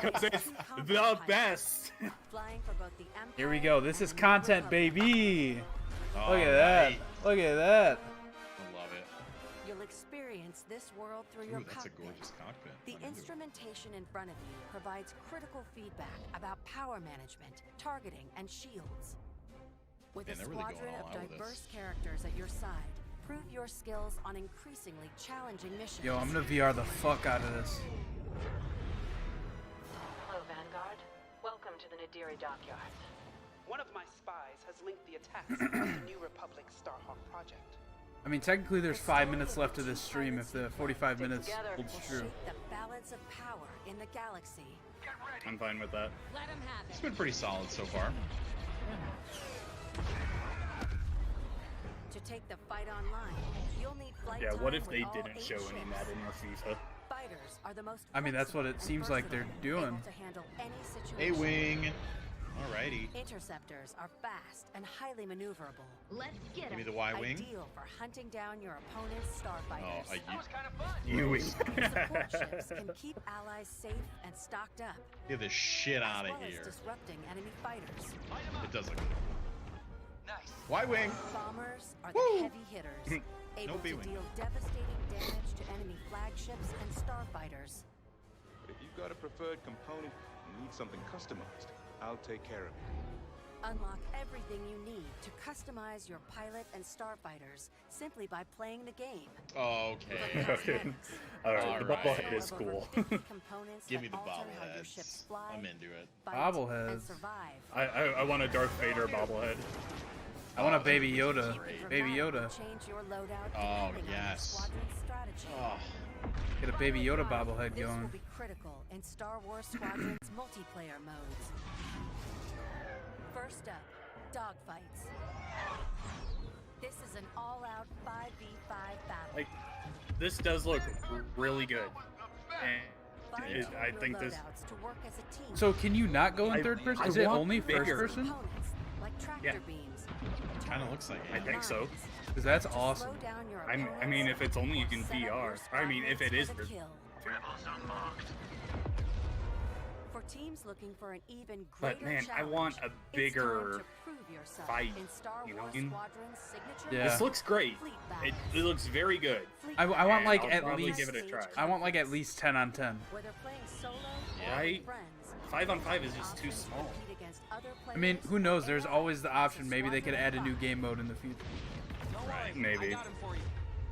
Because it's the best. flying for both the Empire Here we go. This is content, baby. Oh, Look at that. right. Look at that. I love it. You'll experience this world through your Ooh, that's a cockpit. gorgeous cockpit. The I'm into it. instrumentation in front of you provides critical feedback about power management, targeting, and shields. With Man, a they're really going squadron all of out with diverse this. characters at your side, prove your skills on increasingly challenging missions. Yo, I'm gonna VR the fuck out of this. Hello, Vanguard. Welcome to the Nadiri dockyards. One of my spies has linked the attacks to the New Republic Starhawk project. I mean, technically, there's 5 minutes left of this stream if the 45 minutes holds true. The balance of power in the galaxy. I'm fine with that. Let him have It's been pretty solid so far. To take the fight online, you'll need flight Yeah, time what if with they all didn't 8 show any ships. Madden or FIFA? fighters are the most I mean, that's what it flexible seems and like they're versatile, doing. able to handle any situation. A-Wing. Alrighty. Interceptors are fast and highly maneuverable. Let's get Give me the Y-Wing. Ideal for hunting down your opponent's starfighters. Oh, That was kind of fun. U-Wing. Support ships can keep allies safe and stocked up, Get the shit out as of well here. as disrupting enemy fighters. It does look good. Nice. Y-Wing. Bombers are Woo! the heavy hitters, able to B-Wing. deal devastating damage to enemy flagships and starfighters. But if you've got a preferred component and need something customized, I'll take care of it. Unlock everything you need to customize your pilot and starfighters simply by playing the game. Okay. Okay. Alright, the bobblehead is cool. Give me the bobbleheads. I'm into it. Bobbleheads. I want a Darth Vader bobblehead. I want a Baby Yoda. Baby Yoda. Oh, yes. Oh. Get a Baby Yoda bobblehead This will going. be critical in Star Wars Squadron's multiplayer modes. First up, dogfights. This is an all-out 5v5 battle. Like, this does look really good. And I think this. To work as a team. So can you not go in third person? Is it want only first bigger. person? Like tractor Yeah. beams. Kind of looks like it. I think so. Because that's awesome. I mean, if it's only in VR. I mean, if it is. For teams looking for an even greater But man, I challenge, want a it's bigger time to prove yourself fight. in Star You know Wars what I mean? Squadron's signature Yeah. This looks great. It looks very good. I want And like I'll at probably least. give it a try. I want like at least 10 on 10. Whether playing solo Right? or with friends, 5-on-5 is just too small. compete against other I mean, players who knows? There's always the option. Maybe they could add a new game mode in the future. Maybe.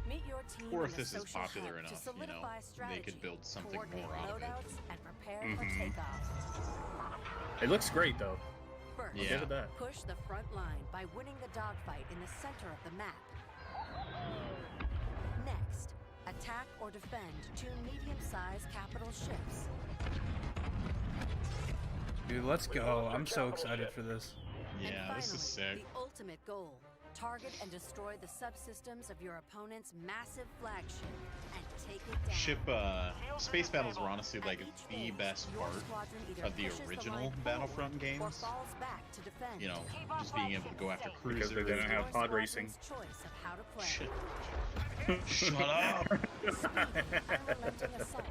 Meet your team Or in if the this is social popular hub enough, to you know, solidify they strategy, could build something coordinate more out of it. loadouts, and prepare for Mhm. takeoff. It looks great though. First, I'll give it that. push the front line by winning the dogfight in the center of the map. Next, attack or defend two medium-sized capital ships. Dude, let's go. I'm so excited for this. Yeah, And this is finally, sick. the ultimate goal. Target and destroy the subsystems of your opponent's massive flagship and take it down. Space battles were honestly like the best part of the original Battlefront games. Falls back to defend. You know, just being able to go after Because cruisers. they didn't have pod racing. Choice of how to play. Shit. Shut up! Unrelenting assaults,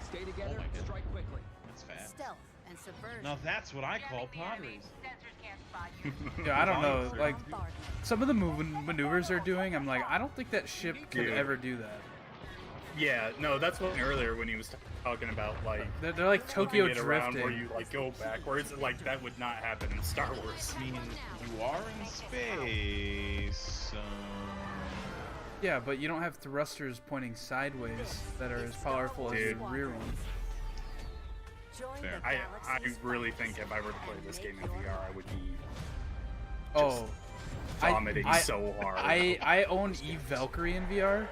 Stay together, God. strike quickly. That's fast. stealth, and subversion. Now that's what I call pod racing. Yeah, I don't know. Like, some of the maneuvers they're doing, I'm like, I don't think that ship could Dude. ever do that. Yeah, no, that's what earlier when he was talking about like They're like Tokyo flipping it around where drifting. you like go backwards. Like that would not happen in Star Wars. I mean, you are in space. Yeah, but you don't have thrusters pointing sideways that are as powerful as the Dude. rear ones. Fair. I really think if I were to play this game in VR, I would be Oh, vomiting so hard. I own Eve Valkyrie in VR,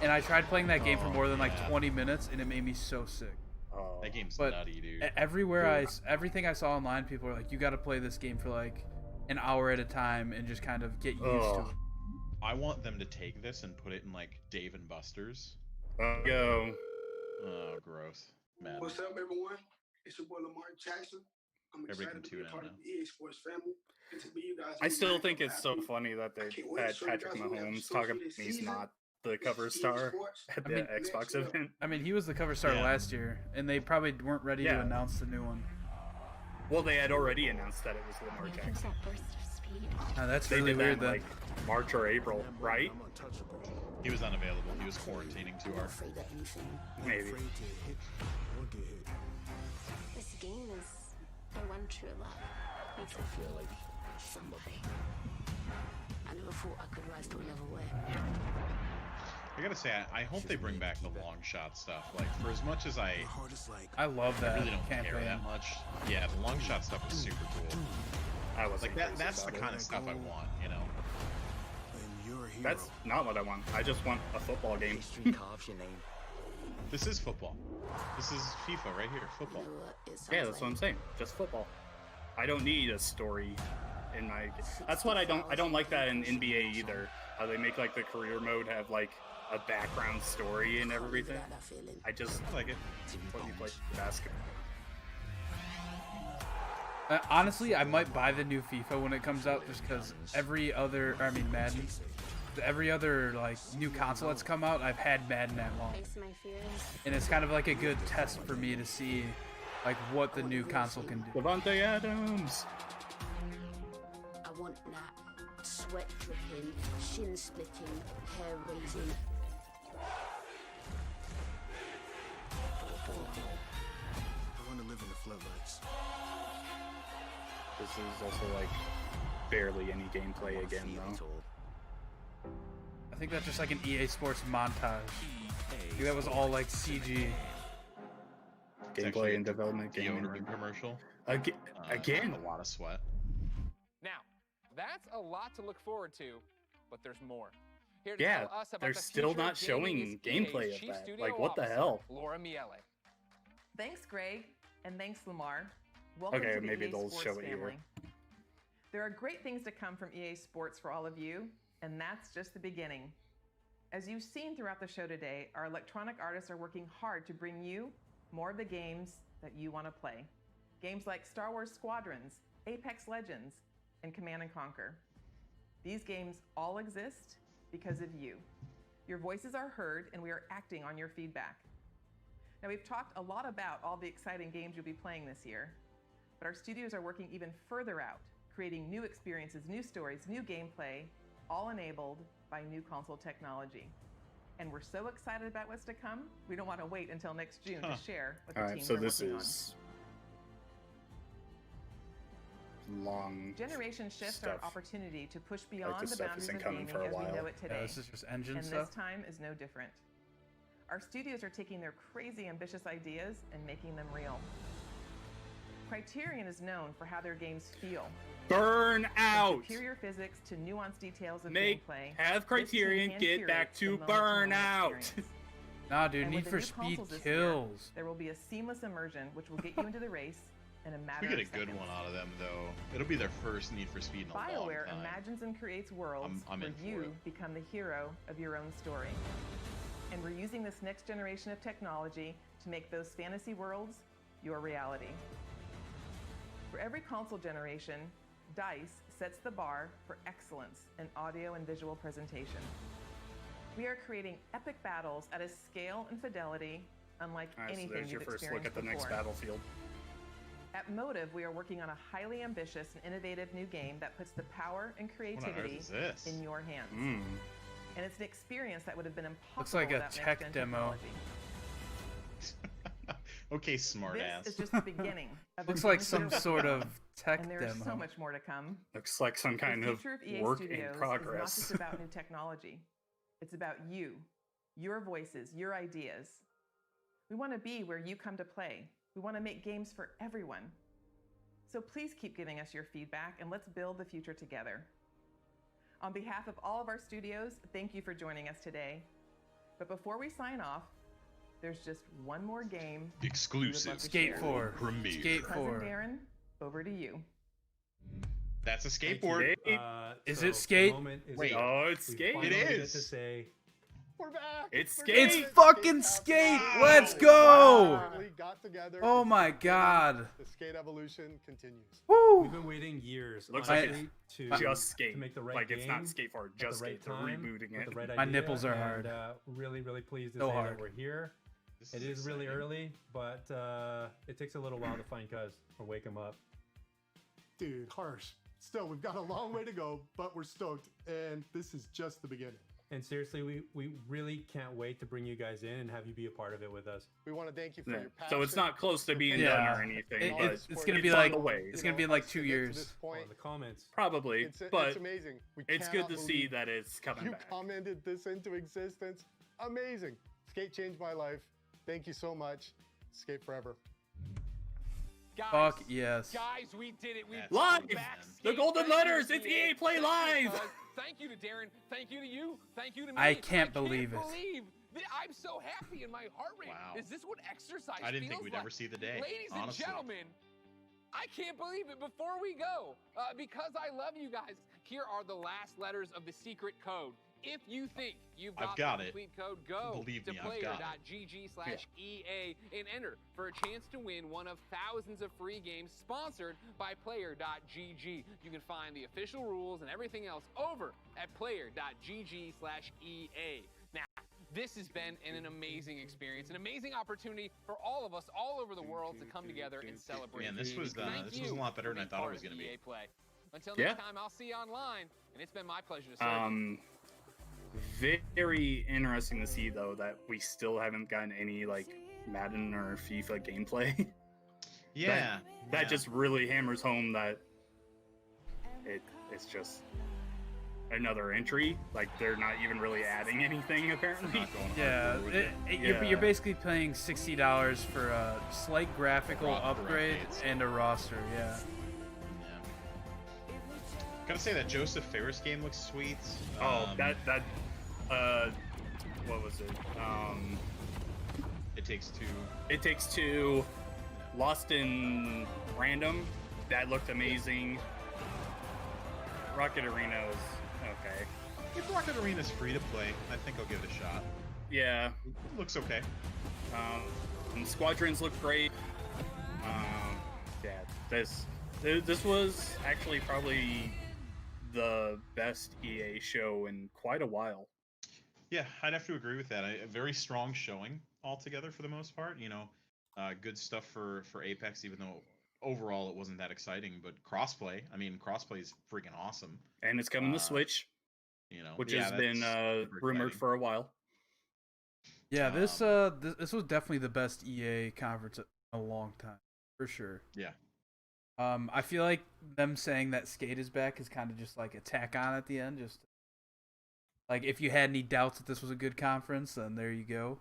and I tried playing that game for more than like yeah. 20 minutes, and it made me so sick. Oh. That game's But nutty, dude. everywhere everything I saw online, people were like, you got to play this game for like an hour at a time and just kind of get used to it. I want them to take this and put it in like Dave and Buster's. Go. Oh, gross. Man. What's up, everyone? It's your boy Lamar Jackson. I'm excited to be a part of the EA Sports family and to be you guys. I still think it's so funny that they had Patrick Mahomes talking. He's not the cover star at the Xbox event. I mean, he was the cover star last year, and they probably weren't ready to Yeah. announce the new one. Well, they had already announced that it was Lamar Jackson. Oh, that's They really did that weird in, then. like March or April, right? He was unavailable. He was quarantining too hard. Maybe. This game is my one true love. Makes me feel like somebody. I never thought I could rise to another way. I gotta say, I hope they bring back the long shot stuff. Like, for as much as I love that I really don't care campaign. that much. Yeah, the long shot stuff was super cool. I was like that's the kind of stuff I want, you know. That's not what I want. I just want a football game. This is football. This is FIFA right here. Football. Yeah, that's what I'm saying. Just football. I don't need a story in my. That's what I don't like that in NBA either. How they make like the career mode have like a a background story and everything. I just like it. When you play basketball. Honestly, I might buy the new FIFA when it comes out, just because Madden. Every other like new console that's come out, I've had Madden that long, and it's kind of like a good test for me to see like what the new console can do. Devontae Adams. I want that sweat dripping, shin splitting, hair raising. I want to live in the floodlights. This is also like barely any gameplay again, though. I think that's just like an EA Sports montage. I think that was all like CG. Gameplay and development, deodorant commercial. Again, a lot of sweat. Now, that's a lot to look forward to, but there's more. Here to yeah, tell us about they're the still future of not gaming showing is gameplay EA's of Chief that. Studio Like, what the Officer, hell? Laura Miele. Thanks, Greg, and thanks, Lamar. Welcome Okay, to the maybe EA they'll Sports show it here. family. There are great things to come from EA Sports for all of you, and that's just the beginning. As you've seen throughout the show today, our electronic artists are working hard to bring you more of the games that you want to play. Games like Star Wars Squadrons, Apex Legends, and Command & Conquer. These games all exist because of you. Your voices are heard, and we are acting on your feedback. Now, we've talked a lot about all the exciting games you'll be playing this year, but our studios are working even further out, creating new experiences, new stories, new gameplay, all enabled by new console technology. And we're so excited about what's to come, we don't want to wait until next June to share what the teams are working on. Long Generation shifts stuff. are an opportunity to push beyond this the stuff boundaries isn't of coming gaming for a as we while. know it today. This is just engine and stuff. this time is no different. Our studios are taking their crazy ambitious ideas and making them real. Criterion is known for how their games feel. Burn out. Superior physics to nuanced details of Make gameplay. have Criterion get back to burn out. Nah, dude, And Need with the for new Speed consoles this year, kills. There will be a seamless immersion which will get you into the race in a matter We get of a good seconds. one out of them, though. It'll be their first Need for Speed in a long BioWare time. imagines and creates worlds I'm where in for you it. become the hero of your own story. And we're using this next generation of technology to make those fantasy worlds your reality. For every console generation, DICE sets the bar for excellence in audio and visual presentation. We are creating epic battles at a scale and fidelity unlike All right, so anything there's your you've first look experienced at the next before. Battlefield. At Motive, we are working on a highly ambitious and innovative new game that puts the power and creativity is this? in your hands. Mm. And it's an experience that would have been impossible Looks like a without tech next-gen demo. technology. Okay, smartass. This is just the beginning. Of the Looks like games some that are sort working of on. tech And there is so demo. much more to come. Looks like some kind The of future of EA work Studios in is not progress. just about new technology. It's about you, your voices, your ideas. We want to be where you come to play. We want to make games for everyone. So please keep giving us your feedback and let's build the future together. On behalf of all of our studios, thank you for joining us today. But before we sign off, there's just one more game. Exclusive. Skate 4. Premiere. Skate Cousin 4. Darren, over to you. That's a skateboard. Is So it Skate? the moment is Wait. here. Oh, it's We Skate. finally It get is. to say, We're back. It's We're Skate. It's back. fucking Skate! Let's go! Finally got together. Oh my god. The skate evolution continues. Woo! we've been waiting years, Looks like honestly, it's to just Skate. to make the right Like, it's not game Skate 4, at just the right Skate. They're time, rebooting with it. the right My idea, nipples are and, hard. really, really pleased to So say hard. that we're here. This It is really exciting. early, but it takes a little while to find Cuz or wake him up. Dude, harsh. Still, we've got a long way to go, but we're stoked, and this is just the beginning. And seriously, we really can't wait to bring you guys in and have you be a part of it with us. We want to thank you for Yeah. your passion. So it's not close to being Yeah. done or anything, but It's gonna it's be on like the way. it's gonna be in like 2 years. This Or point, in the comments. Probably, it's but amazing. We it's good cannot to see believe that it's coming you back. commented this into existence. Amazing. Skate changed my life. Thank you so much. Skate forever. Guys, Fuck yes. Guys, we did it. We That's brought Live! back The Skate. golden Thank you letters! to It's EA. EA Play Thank you, Live! Cuz. Thank you to Darren. Thank you to you. Thank you to me. I can't believe it. I'm so happy in my heart rate. Wow. Is this what exercise I didn't think feels we'd like? ever see the day, Ladies honestly. and gentlemen, I can't believe it. Before we go, because I love you guys, here are the last letters of the secret code. If you think you've I've got got the it. complete code, go Believe to me, I've got it. player.gg/EA and enter for a chance to win one of thousands of free games sponsored by player.gg. You can find the official rules and everything else over at player.gg/EA. Now, this has been an amazing experience, an amazing opportunity for all of us all over the world to come together and celebrate. Man, this was a lot better than I thought it was going to be. Play. Until next time, I'll see you online, and it's been my pleasure to serve. Very interesting to see though that we still haven't gotten any like Madden or FIFA gameplay. Yeah, that just really hammers home that it's just another entry. Like they're not even really adding anything apparently. Yeah, you're basically paying $60 for a slight graphical upgrade and a roster. Yeah. Gotta say that Joseph Ferris game looks sweet. Oh, what was it? It Takes Two. It Takes Two. Lost in Random. That looked amazing. Rocket Arena was okay. If Rocket Arena's free to play, I think I'll give it a shot. Yeah. It looks okay. And Squadrons look great. Yeah, this was actually probably the best EA show in quite a while. Yeah, I'd have to agree with that. A very strong showing altogether for the most part. You know, good stuff for Apex, even though overall it wasn't that exciting. But crossplay, I mean, crossplay is freaking awesome. And it's coming to Switch. You know, which has been rumored for a while. Yeah, this was definitely the best EA conference in a long time, for sure. Yeah. I feel like them saying that Skate is back is kind of just like a tack on at the end. Just like if you had any doubts that this was a good conference, then there you go.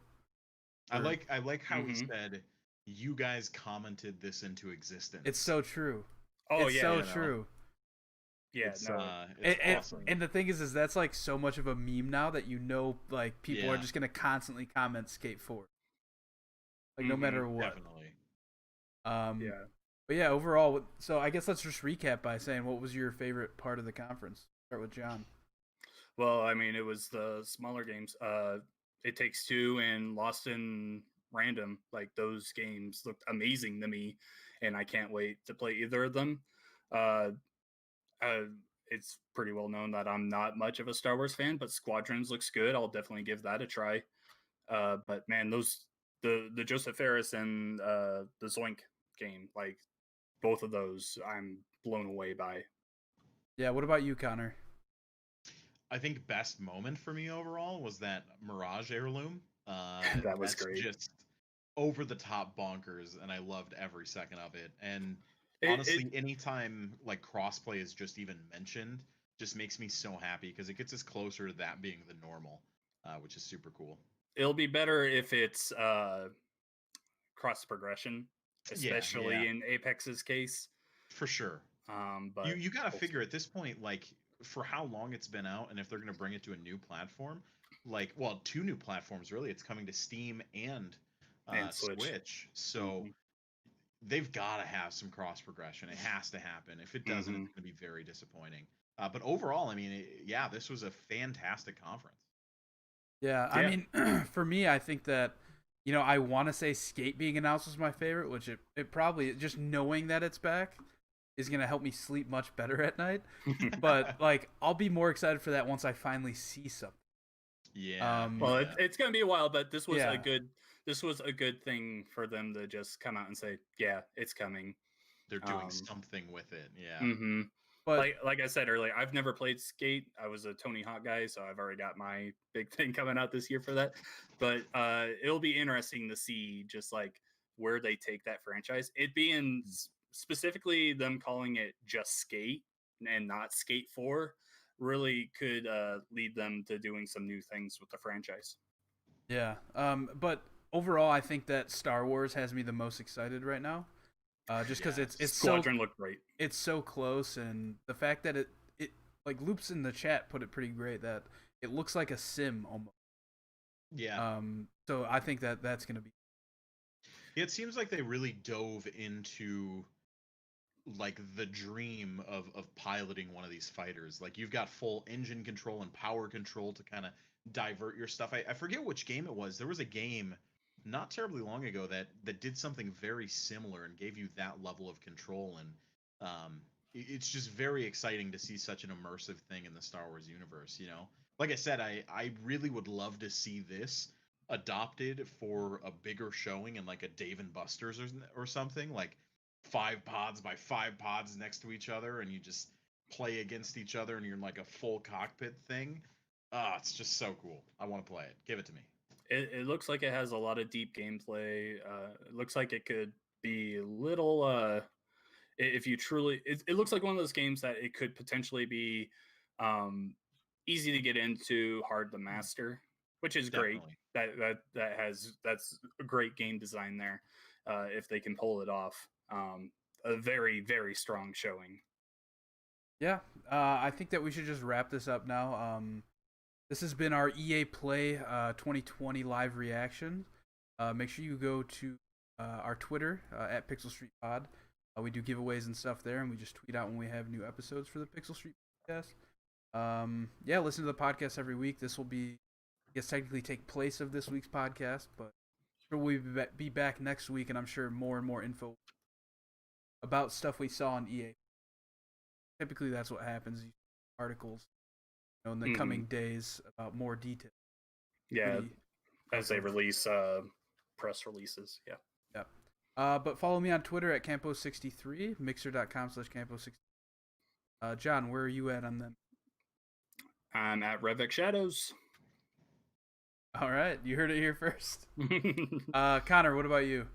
I like how he said, "You guys commented this into existence." It's so true. Oh, it's yeah, so you know. true. Yeah, it's awesome. And the thing is that's like so much of a meme now that like people are Yeah. just gonna constantly comment Skate 4, like no matter what. Definitely. Yeah. But yeah, overall, so I guess let's just recap by saying what was your favorite part of the conference. Start with John. Well, I mean, it was the smaller games. It Takes Two and Lost in Random. Like those games looked amazing to me, and I can't wait to play either of them. It's pretty well known that I'm not much of a Star Wars fan, but Squadrons looks good. I'll definitely give that a try. But man, the Joseph Ferris and the Zoink game, like both of those, I'm blown away by. Yeah, what about you, Connor? I think best moment for me overall was that Mirage heirloom. That was that's great. Just over the top bonkers, and I loved every second of it. And honestly, anytime like crossplay is just even mentioned, just makes me so happy because it gets us closer to that being the normal, which is super cool. It'll be better if it's cross progression, especially in Apex's case. For sure. But you got to figure at this point, like for how long it's been out, and if they're going to bring it to a new platform, like two new platforms really. It's coming to Steam and Switch. So they've got to have some cross progression. It has to happen. If it doesn't, it's going to be very disappointing. But overall, I mean, this was a fantastic conference. Yeah, I mean, for me, I think that, I want to say Skate being announced was my favorite, which it probably, just knowing that it's back is going to help me sleep much better at night. But, like, I'll be more excited for that once I finally see something. Yeah. Well, it's going to be a while, but this was a good thing for them to just come out and say, yeah, it's coming. They're doing something with it. Yeah. Mm-hmm. But like I said earlier, I've never played Skate. I was a Tony Hawk guy, so I've already got my big thing coming out this year for that. But it'll be interesting to see just like where they take that franchise. It being specifically them calling it just Skate and not Skate 4 really could lead them to doing some new things with the franchise. Yeah. But overall, I think that Star Wars has me the most excited right now. Just because it's Squadron looked great. It's so close, and the fact that it like Loops in the chat put it pretty great that it looks like a sim almost. Yeah. So I think that's gonna be. It seems like they really dove into like the dream of piloting one of these fighters. Like you've got full engine control and power control to kind of divert your stuff. I forget which game it was. There was a game not terribly long ago that did something very similar and gave you that level of control. And it's just very exciting to see such an immersive thing in the Star Wars universe. You know, like I said, I really would love to see this adopted for a bigger showing in like a Dave and Buster's or something, like 5 pods by 5 pods next to each other, and you just play against each other, and you're in like a full cockpit thing. It's just so cool. I want to play it. Give it to me. It looks like it has a lot of deep gameplay. It looks like it could be a little. If you truly, it looks like one of those games that it could potentially be easy to get into, hard to master, which is great. That's a great game design there. If they can pull it off, a very, very strong showing. Yeah, I think that we should just wrap this up now. This has been our EA Play 2020 live reaction. Make sure you go to our Twitter at Pixel Street Pod. We do giveaways and stuff there, and we just tweet out when we have new episodes for the Pixel Street podcast. Yeah, listen to the podcast every week. This will be, I guess, technically take place of this week's podcast, but we'll be back next week, and I'm sure more and more info about stuff we saw on EA. Typically, that's what happens. Articles, you know, in the coming days about more detail. Yeah, as they release press releases. Yeah. Yeah. But follow me on Twitter at Campo63, mixer.com/Campo63. John, where are you at on them? I'm at Revec Shadows. All right, you heard it here first. Connor, what about you?